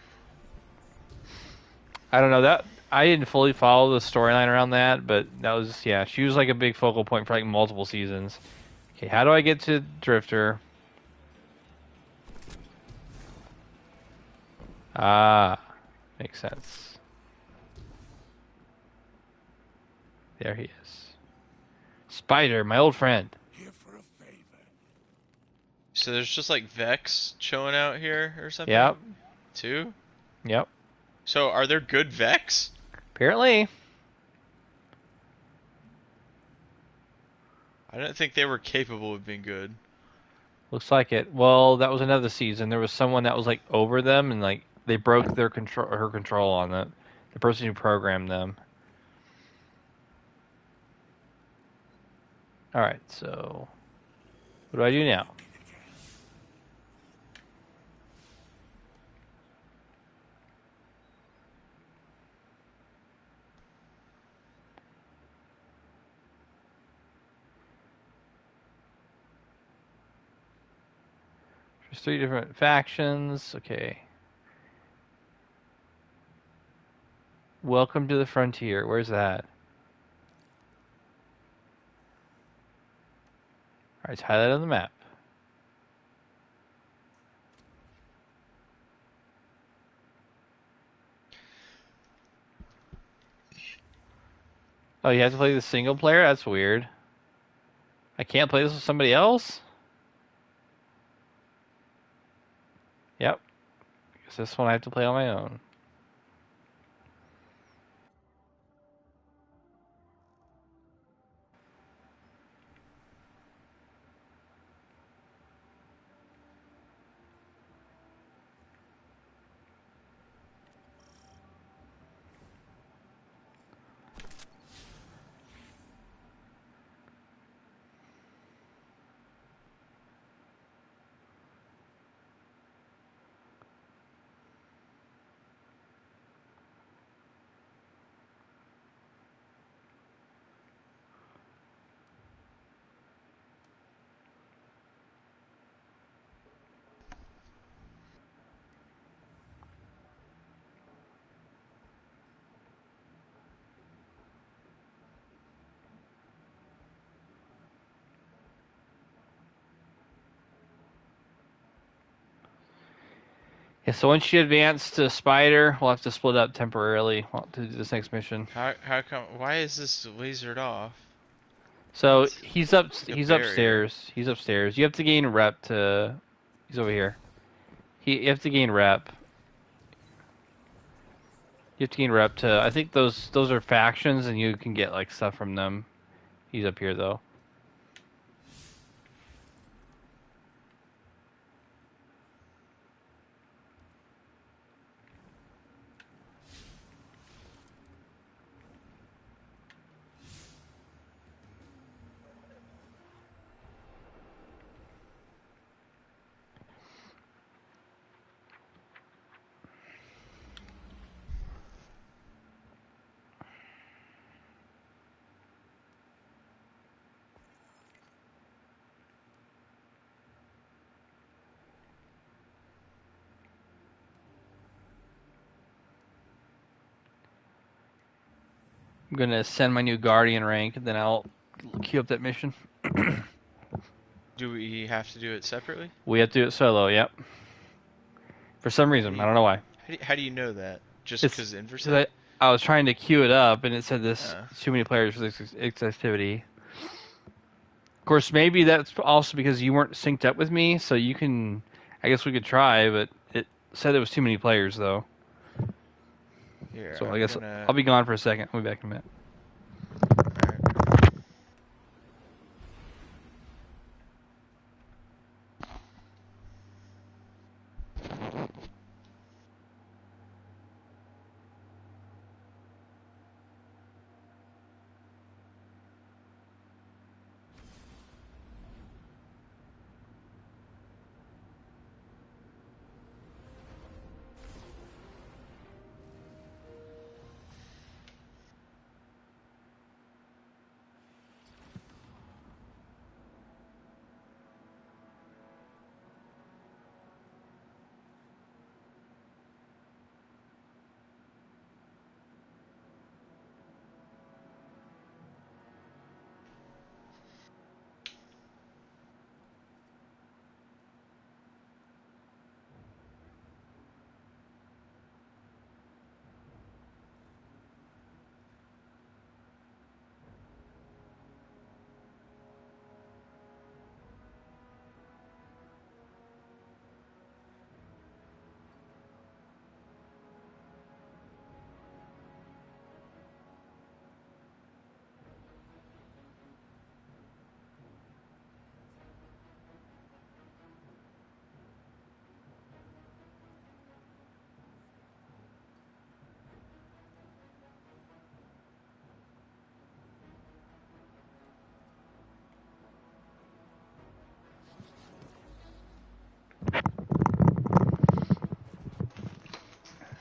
I don't know that. I didn't fully follow the storyline around that, but that was yeah. She was like a big focal point for like multiple seasons. Okay, how do I get to Drifter? Ah, makes sense. There he is. Spider, my old friend. Here for a favor. So there's just like Vex chilling out here or something? Yep. Too? Yep. So are there good Vex? Apparently. I don't think they were capable of being good. Looks like it. Well, that was another season. There was someone that was like over them, and like they broke their control, her control on it. The person who programmed them. All right. So, what do I do now? There's 3 different factions. Okay. Welcome to the frontier. Where's that? All right. It's highlighted on the map. Oh, you have to play the single player? That's weird. I can't play this with somebody else? Yep. Guess this one I have to play on my own. Yeah, so once you advance to Spider, we'll have to split up temporarily to do this next mission. How come? Why is this lasered off? So It's he's like a he's barrier. upstairs. He's upstairs. You have to gain rep to. He's over here. You have to gain rep. You have to gain rep to. I think those are factions, and you can get like stuff from them. He's up here though. I'm gonna send my new Guardian rank, and then I'll queue up that mission. Do we have to do it separately? We have to do it solo. Yep. For some How reason, do I you, don't know why. how do you know that? Just It's because Inver because said? I was trying to queue it up, and it said this Uh, too many players for this activity. Of course, maybe that's also because you weren't synced up with me, so you can. I guess we could try, but it said there was too many players though. Here, So I I'm guess gonna. I'll be gone for a second. I'll be back in a minute. Alright.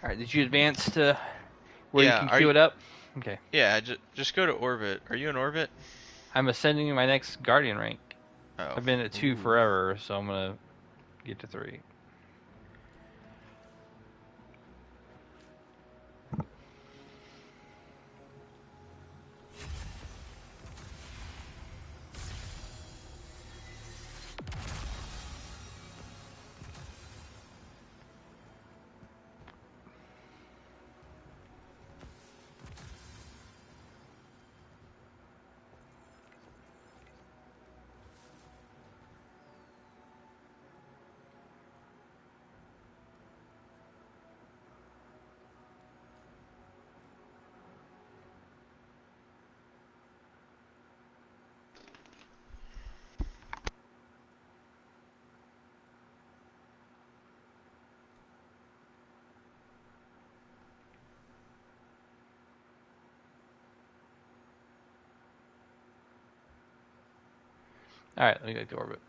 All right, did you advance to where you Yeah, can queue it up? Okay, yeah, just go to orbit. Are you in orbit? I'm ascending my next Guardian rank. Oh. I've been at 2 Ooh. forever, so I'm gonna get to 3. All right, let me go to orbit.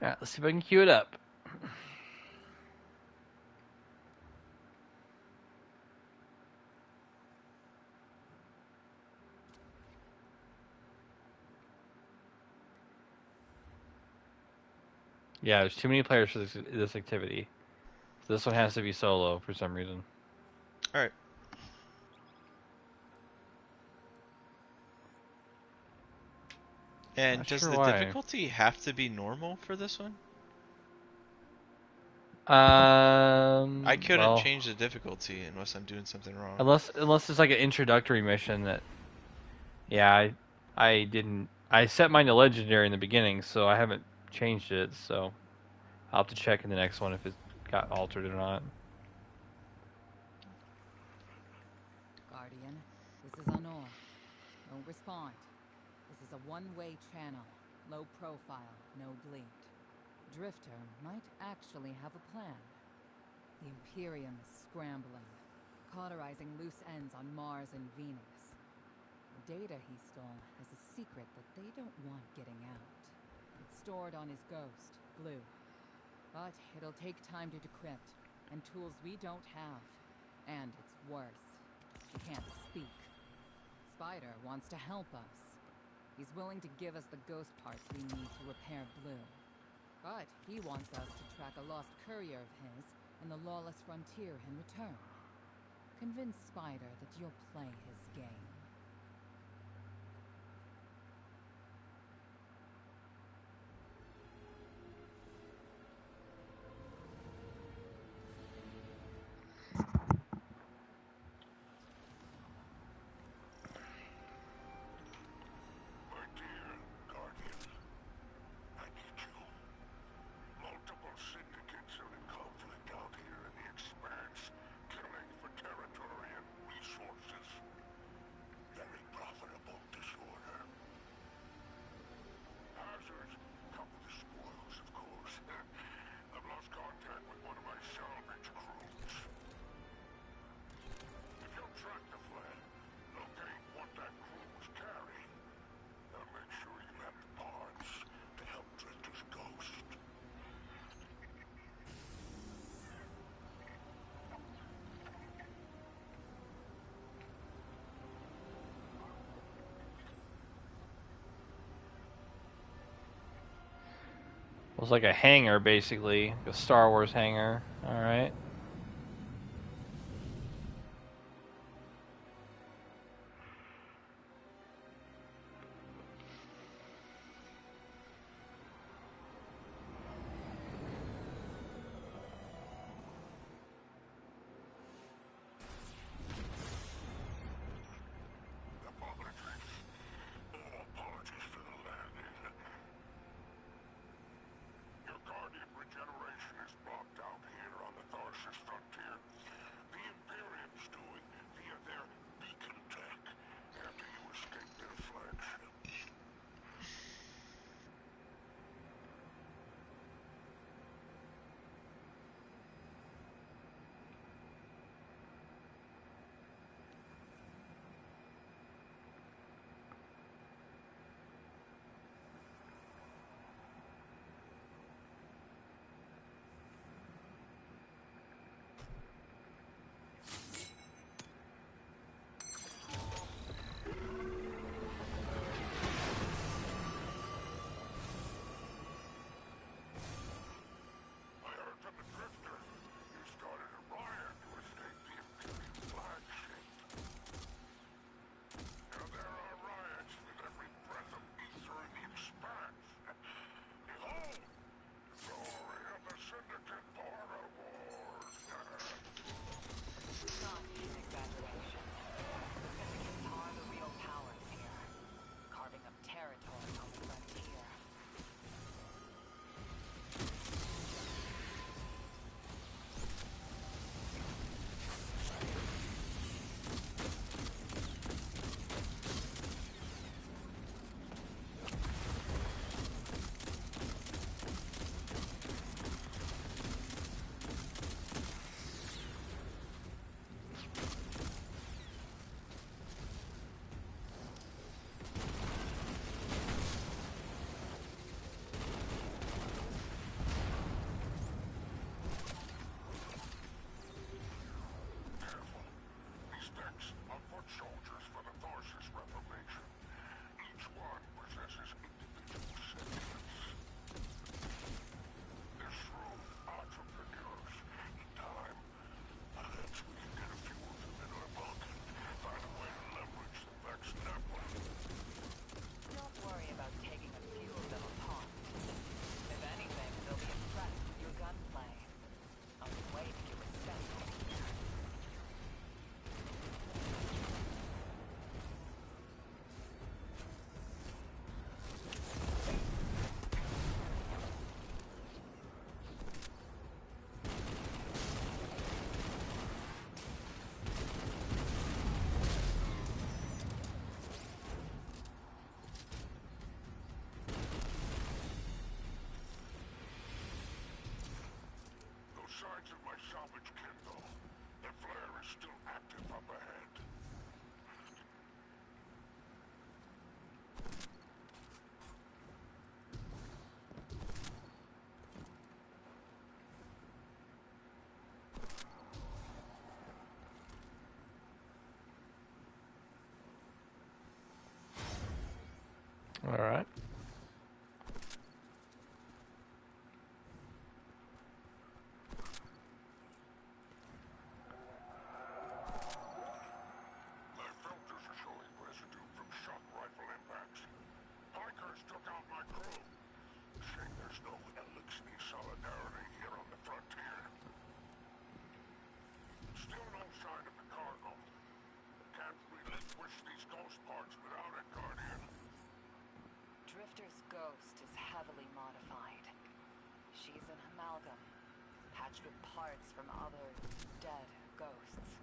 All right, let's see if I can queue it up. Yeah, there's too many players for this activity. So this one has to be solo for some reason. All right. And Not does sure the why. difficulty have to be normal for this one? I couldn't Well, change the difficulty unless I'm doing something wrong. unless it's like an introductory mission that, yeah, I didn't. I set mine to legendary in the beginning, so I haven't changed it. So I'll have to check in the next one if it got altered or not. Guardian, this is Honor. Don't respond. This is a one-way channel. Low profile, no bleed. Drifter might actually have a plan. The Imperium is scrambling, cauterizing loose ends on Mars and Venus. The data he stole has a secret that they don't want getting out. It's stored on his ghost, Blue. But it'll take time to decrypt, and tools we don't have. And it's worse. She can't speak. Spider wants to help us. He's willing to give us the ghost parts we need to repair Blue. But he wants us to track a lost courier of his in the lawless frontier in return. Convince Spider that you'll play his game. My dear Guardian, I need you. Multiple syndicates are in conflict out here in the Expanse, killing for territory and resources. Very profitable disorder. Hazards come with the spoils, of course. I've lost contact with one of my salvage crews. If you'll track the flare, locate what that crew was carrying, I'll make sure you have the parts to help Drifter's ghost. It was like a hangar, basically, a Star Wars hangar. All right. Apologies for the landing. Your Guardian regeneration is blocked out here on the Thar ghost is heavily modified. She's an amalgam, patched with parts from other dead ghosts.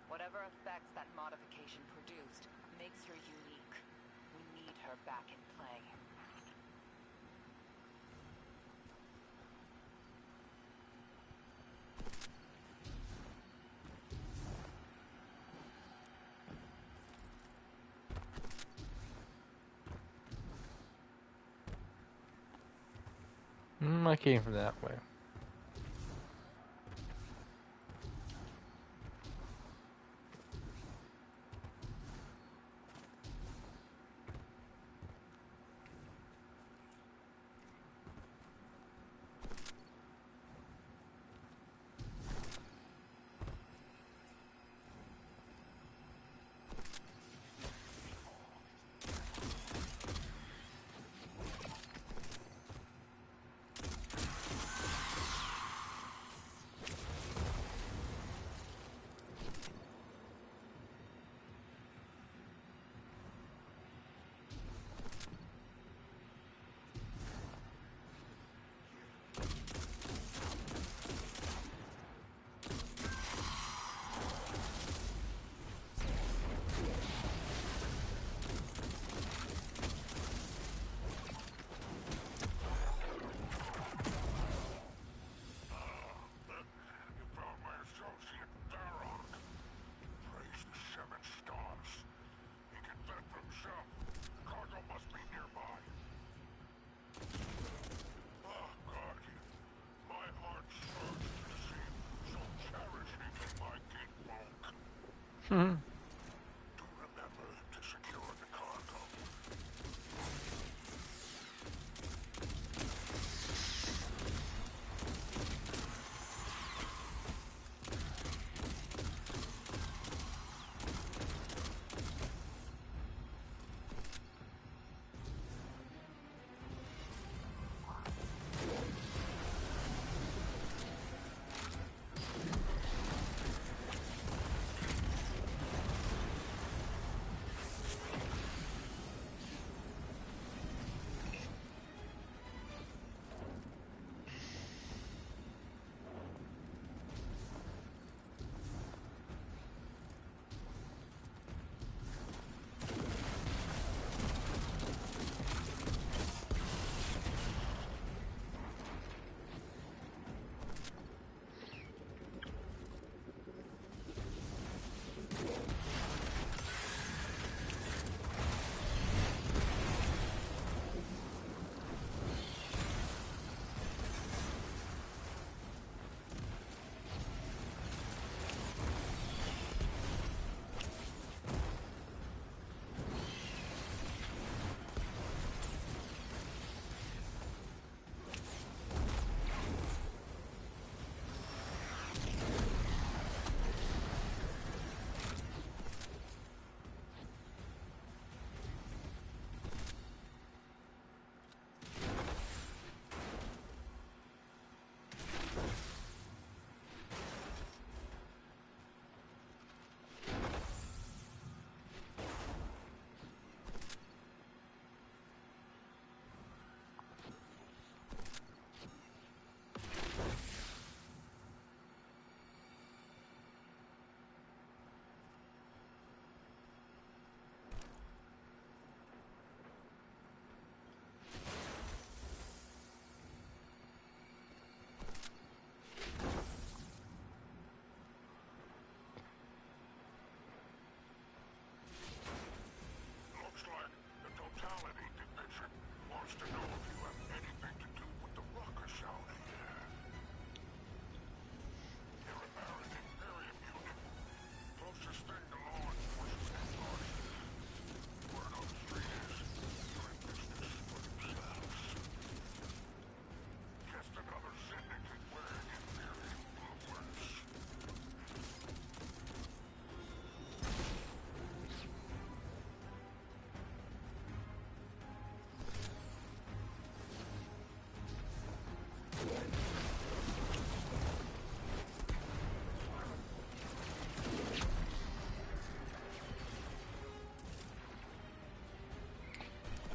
Whatever effects that modification produced makes her unique. We need her back in play. I came from that way. Hmm.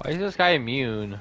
Why is this guy immune?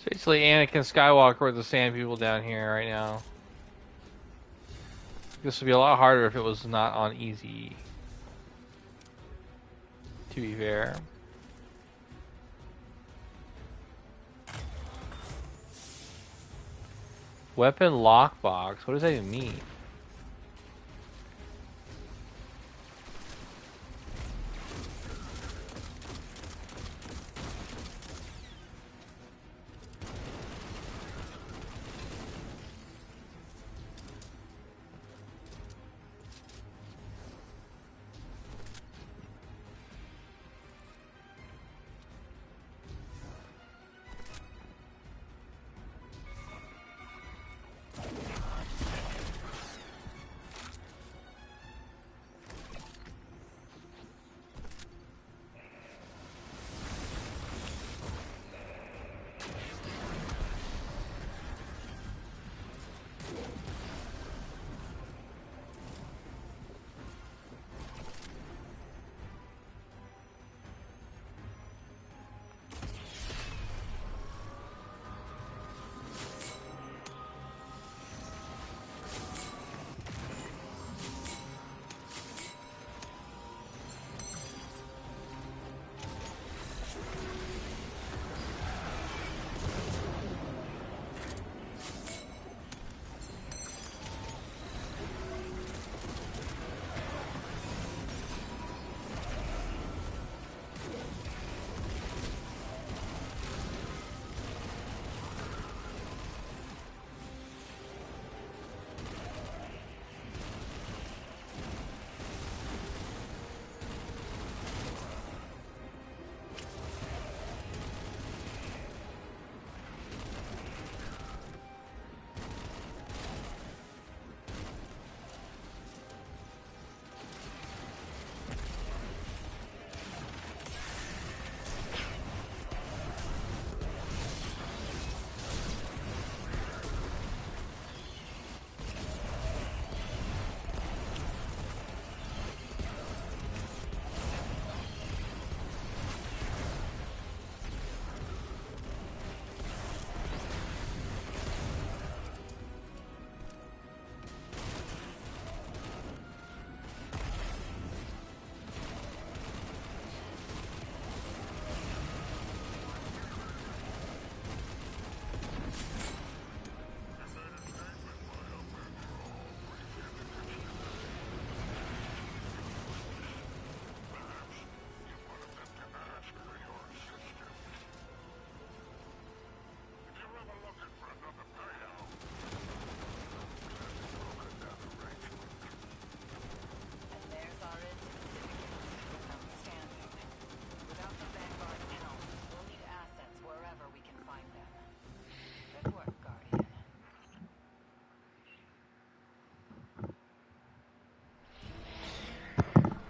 Basically, Anakin Skywalker with the Sand People down here right now. This would be a lot harder if it was not on easy. To be fair. Weapon lockbox. What does that even mean?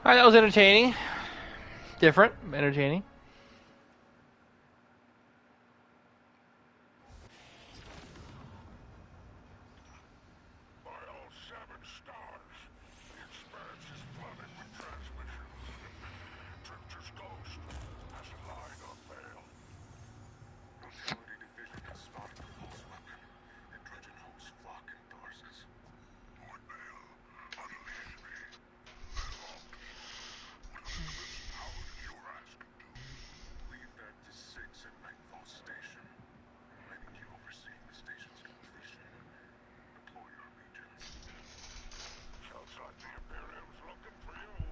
Alright, that was entertaining. Different, entertaining. By all 7 stars, the expanse is flooded with transmissions. Drifter's ghost has lied on Vale. Utility division has spotted the pulse weapon in Dredgenholt's flock in Tharsis. Lord Vale, unleash me. Unlocked. Whatever eclipse powered Cuirass can do. Leave that to 6 at Nightfall Station. I need you overseeing the station's completion. Deploy your legions. Sounds like the Imperium's looking for you.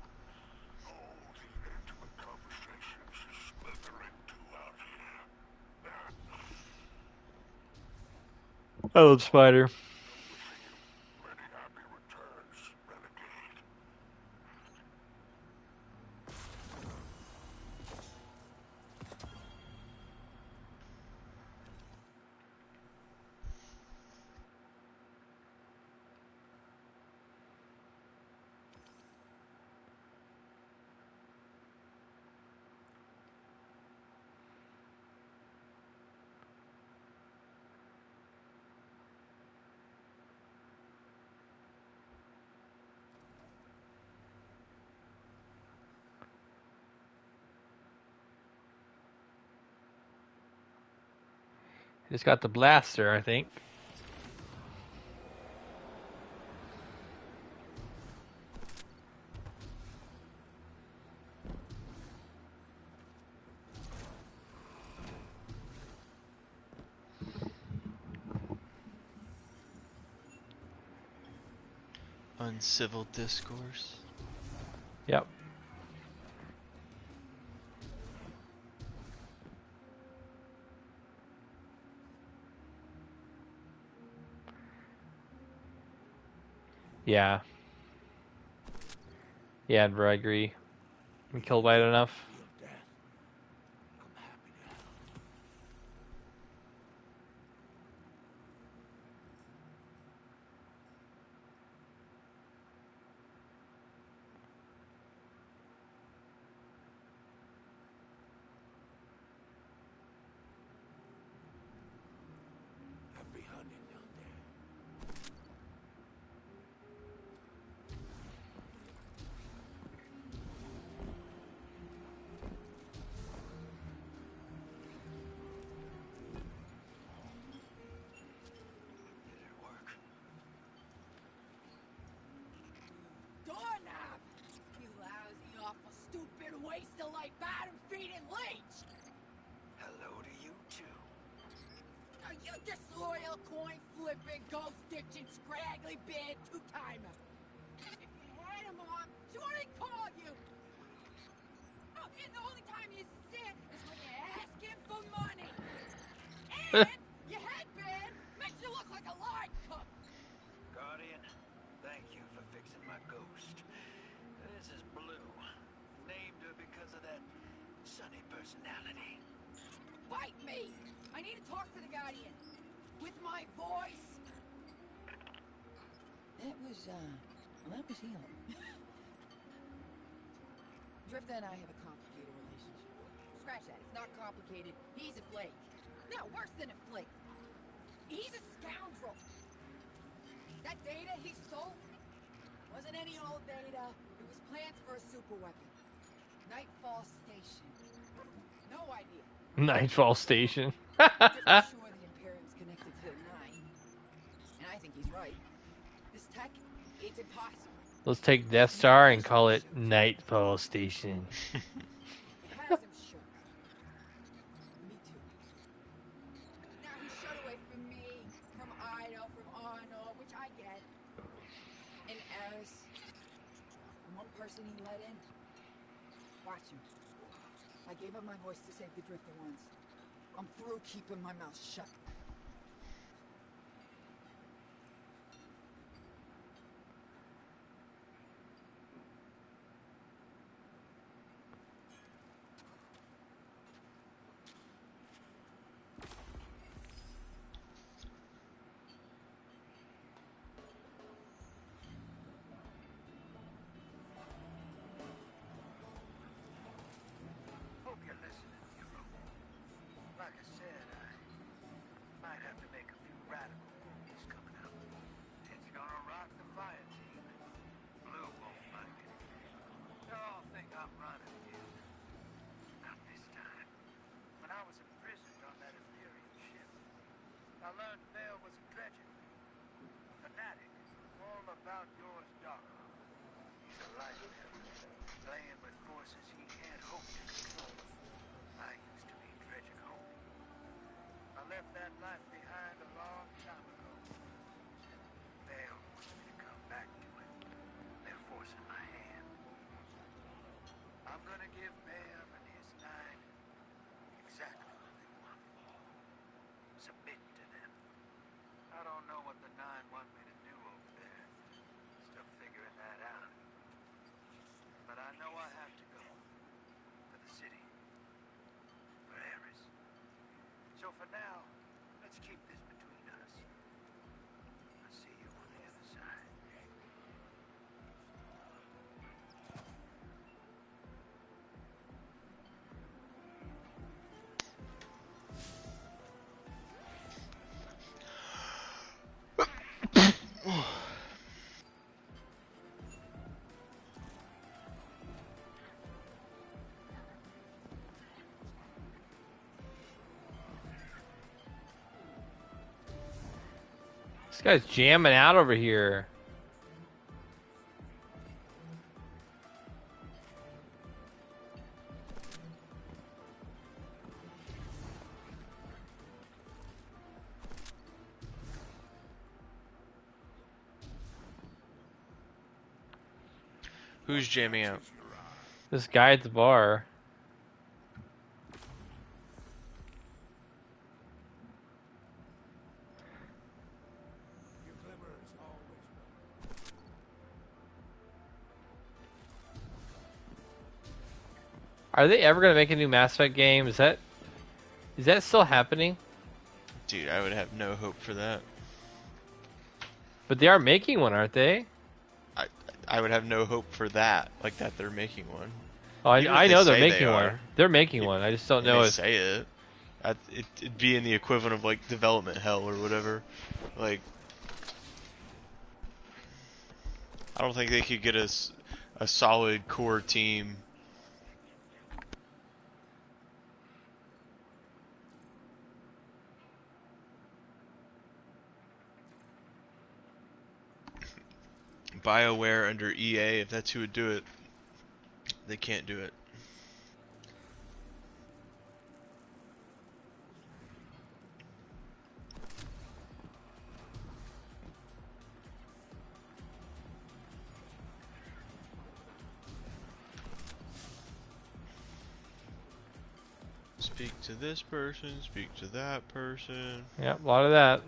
Oh, the intimate conversations is slithering to out here. I love Spider. Wishing you many happy returns, Renegade. He's got the blaster, I think. Uncivil discourse. Yep. Yeah. Yeah, bro, I agree. Been killed by it enough. Feel death. I'm happy to help. Happy hunting out there. Did it work? Doorknob! You lousy, awful, stupid, waste of life, bottom-feeding leech! Hello to you too. Are you disloyal, coin-flipping, ghost-ditching, scraggly beard two-timer? If you had him on, she wouldn't call you! Oh, and the only time you're sincere is when you ask him for money! And your headband makes you look like a line cook! Guardian, thank you for fixing my ghost. This is Blue. Named her because of that sunny personality. Bite me! I need to talk to the Guardian. With my voice. That was him. Drifter and I have a complicated relationship. Scratch that. It's not complicated. He's a flake. No, worse than a flake. He's a scoundrel. That data he stole wasn't any old data. It was plans for a super weapon. Nightfall Station. No idea. Nightfall Station. Drifter's sure the Imperium's connected to the Nine. And I think he's right. This tech, it's impossible. Let's take Death Star and call it Nightfall Station. It has him shook. Me too. Now he's shut away from me, from Ido, from Arno, which I get. And Eris. And one person he let in. Watch him. I gave up my voice to save the Drifter once. I'm through keeping my mouth shut. Hope you're listening, hero. Like I said, I might have to make a few radical moves coming up. It's gonna rock the fire team. Blue won't like it. Y'all think I'm running again. Not this time. When I was imprisoned on that Imperium ship, I learned Bale was a dredger. A fanatic. All about yours, Dogma. He's a light bearer, playing with forces he can't hope to control. I used to be dredging home. I left that life behind a long time ago. Bale wants me to come back to it. They're forcing my hand. I'm gonna give Bale and his Nine exactly what they want. Submit to them. I don't know what the Nine want me to do over there. Still figuring that out. But I know I have to go. For the city. For Eris. So for now, let's keep this between us. I'll see you on the other side. This guy's jamming out over here. Who's jamming out? This guy at the bar. Are they ever gonna make a new Mass Effect game? Is that still happening? Dude, I would have no hope for that. But they are making one, aren't they? I would have no hope for that, like that they're making one. Oh, Even if I they know they're say they making are. one. They're making one. I just don't know They if. say it. It'd be in the equivalent of like development hell or whatever. Like, I don't think they could get us a solid core team. BioWare under EA, if that's who would do it, they can't do it. Speak to this person, speak to that person. Yeah, a lot of that.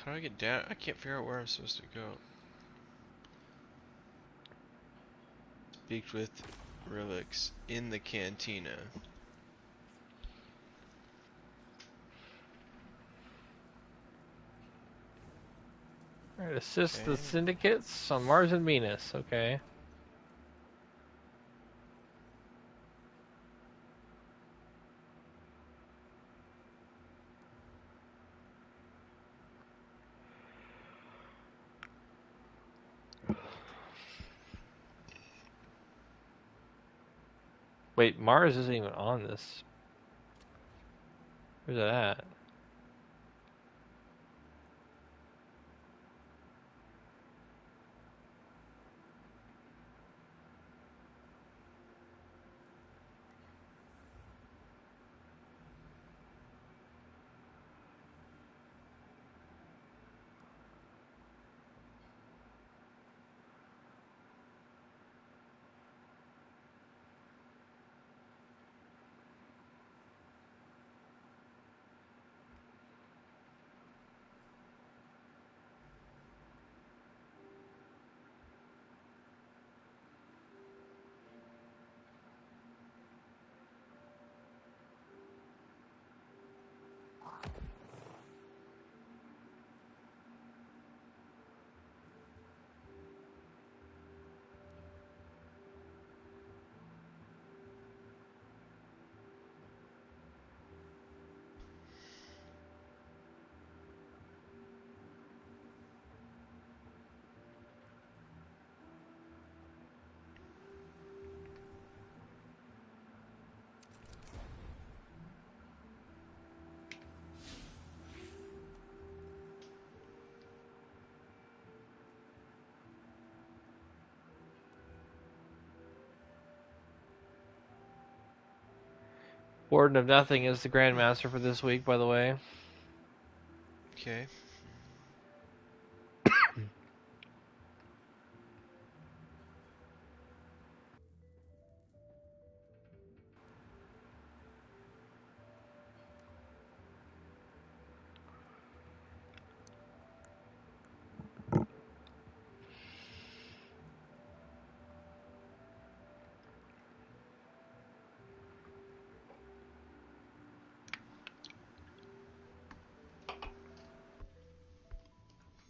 How do I get down? I can't figure out where I'm supposed to go. Speak with relics in the cantina. Alright, assist the Okay. syndicates on Mars and Venus. Okay. Wait, Mars isn't even on this. Where's that at? Warden of Nothing is the Grandmaster for this week, by the way. Okay.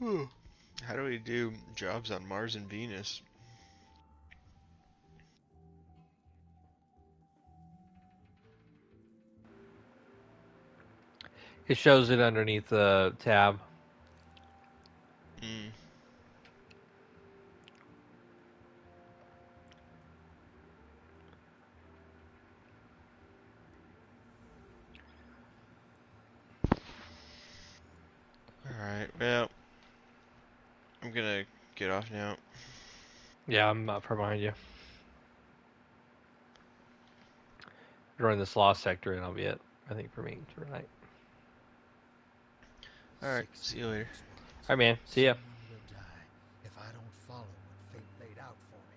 Whew. How do we do jobs on Mars and Venus? It shows it underneath the tab. Hmm. Alright, well, I'm gonna get off now. Yeah, I'm up from behind you. Join this lost sector and that'll be it, I think, for me tonight. Alright, see you later. Alright, man. See ya. Someone will die if I don't follow what fate laid out for me.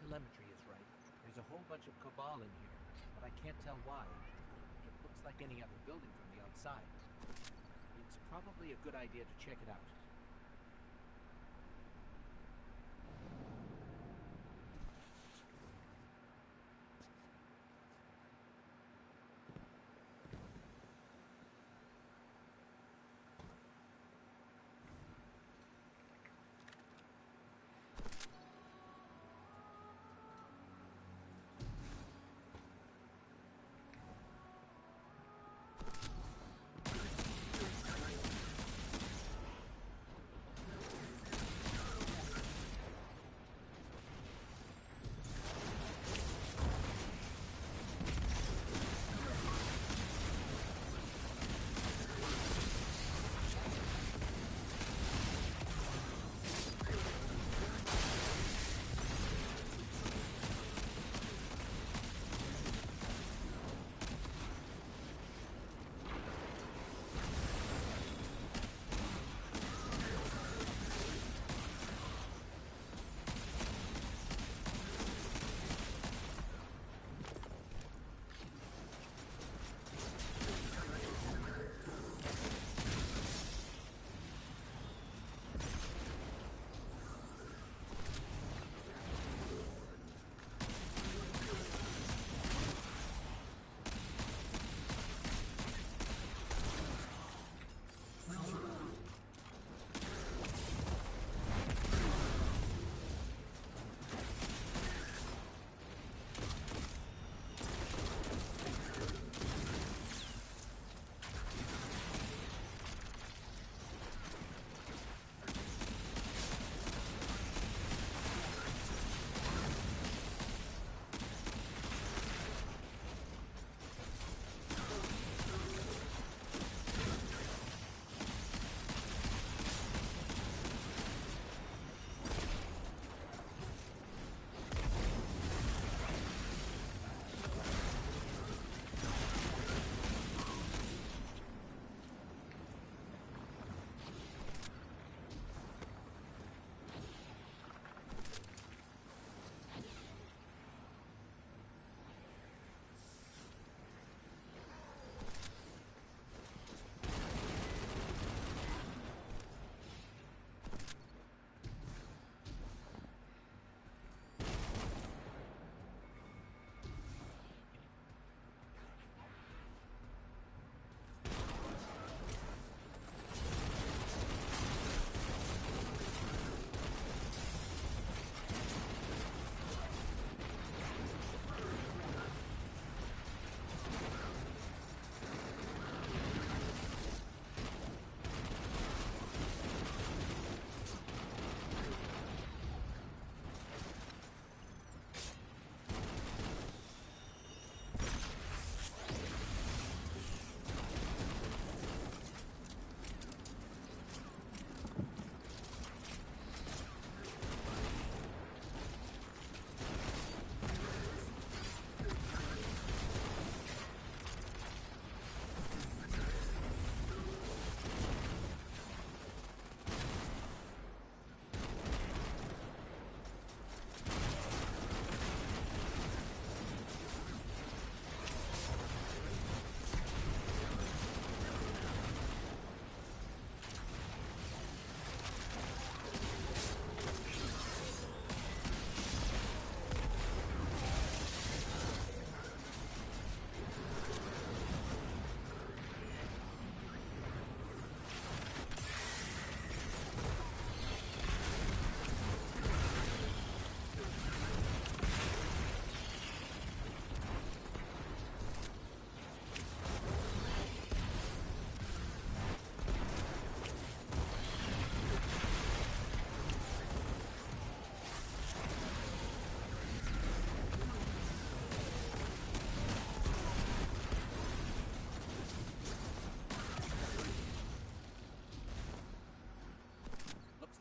telemetry is right, there's a whole bunch of Cabal in here, but I can't tell why. It looks like any other building from the outside. It's probably a good idea to check it out.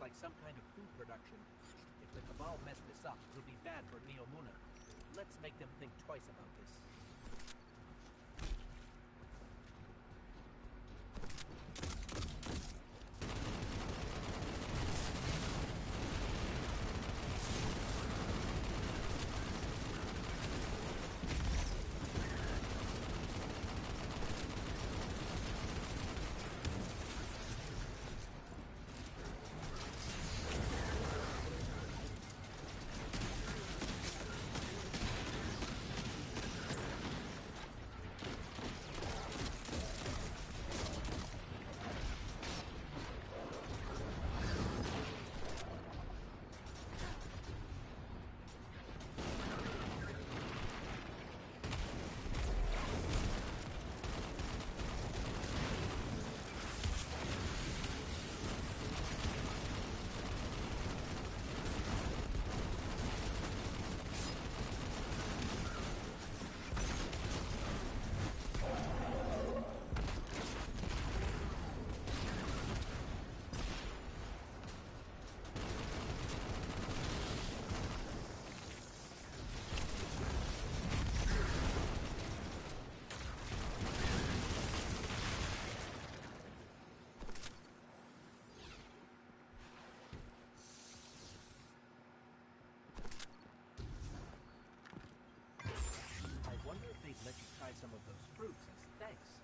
Like some kind of food production. If the Cabal mess this up, it'll be bad for Neomuna. Let's make them think twice about this. of those fruits as thanks.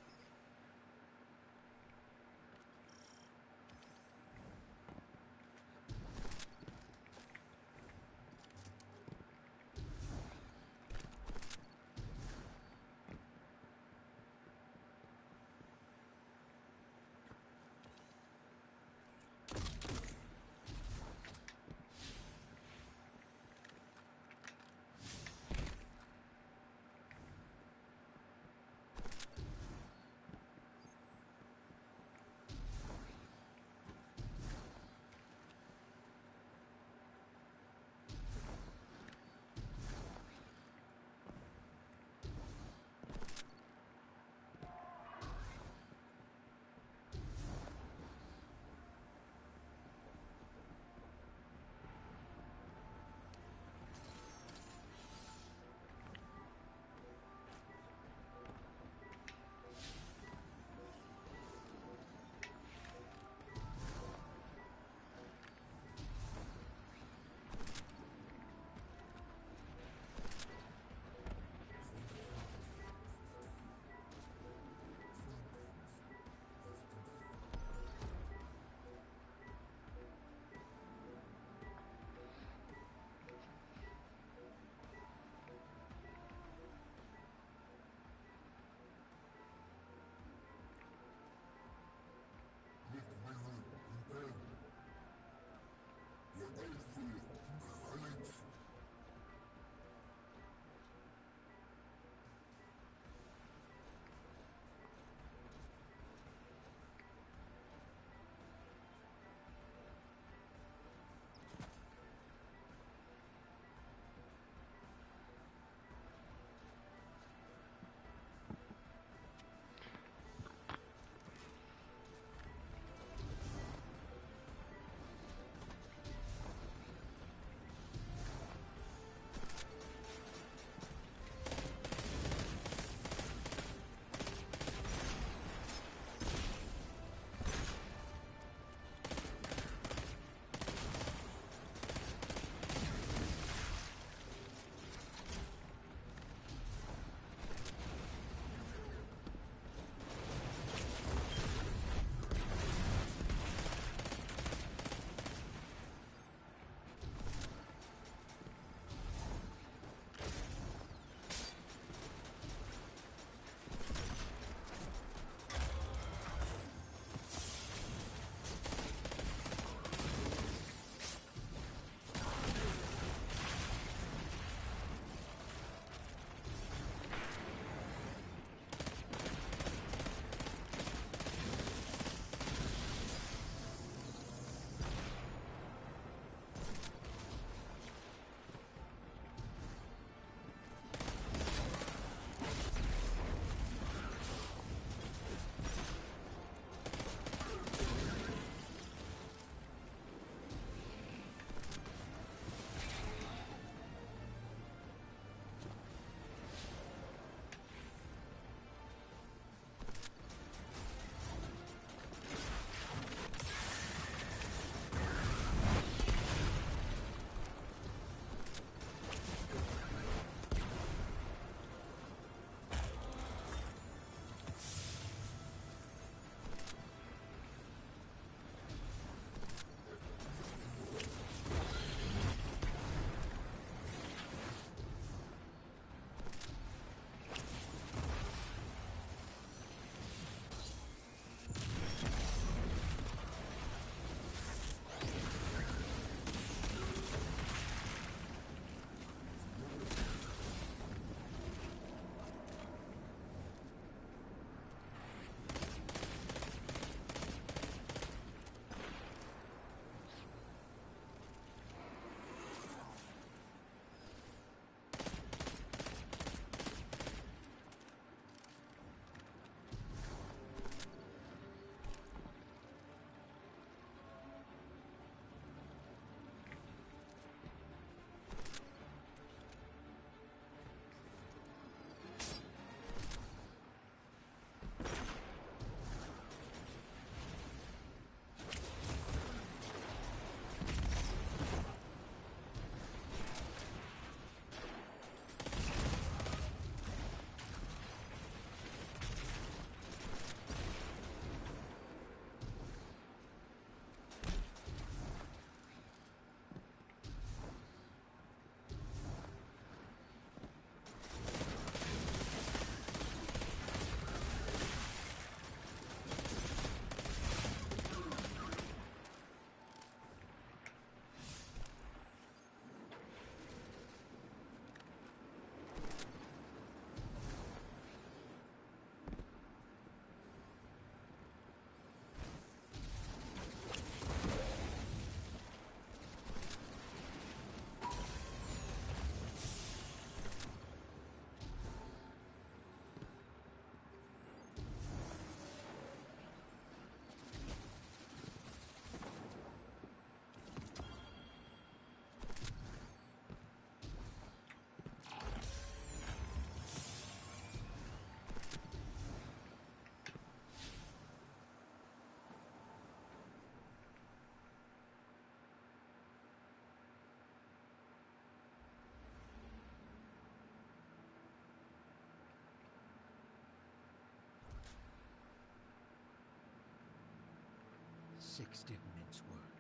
6 didn't mince words.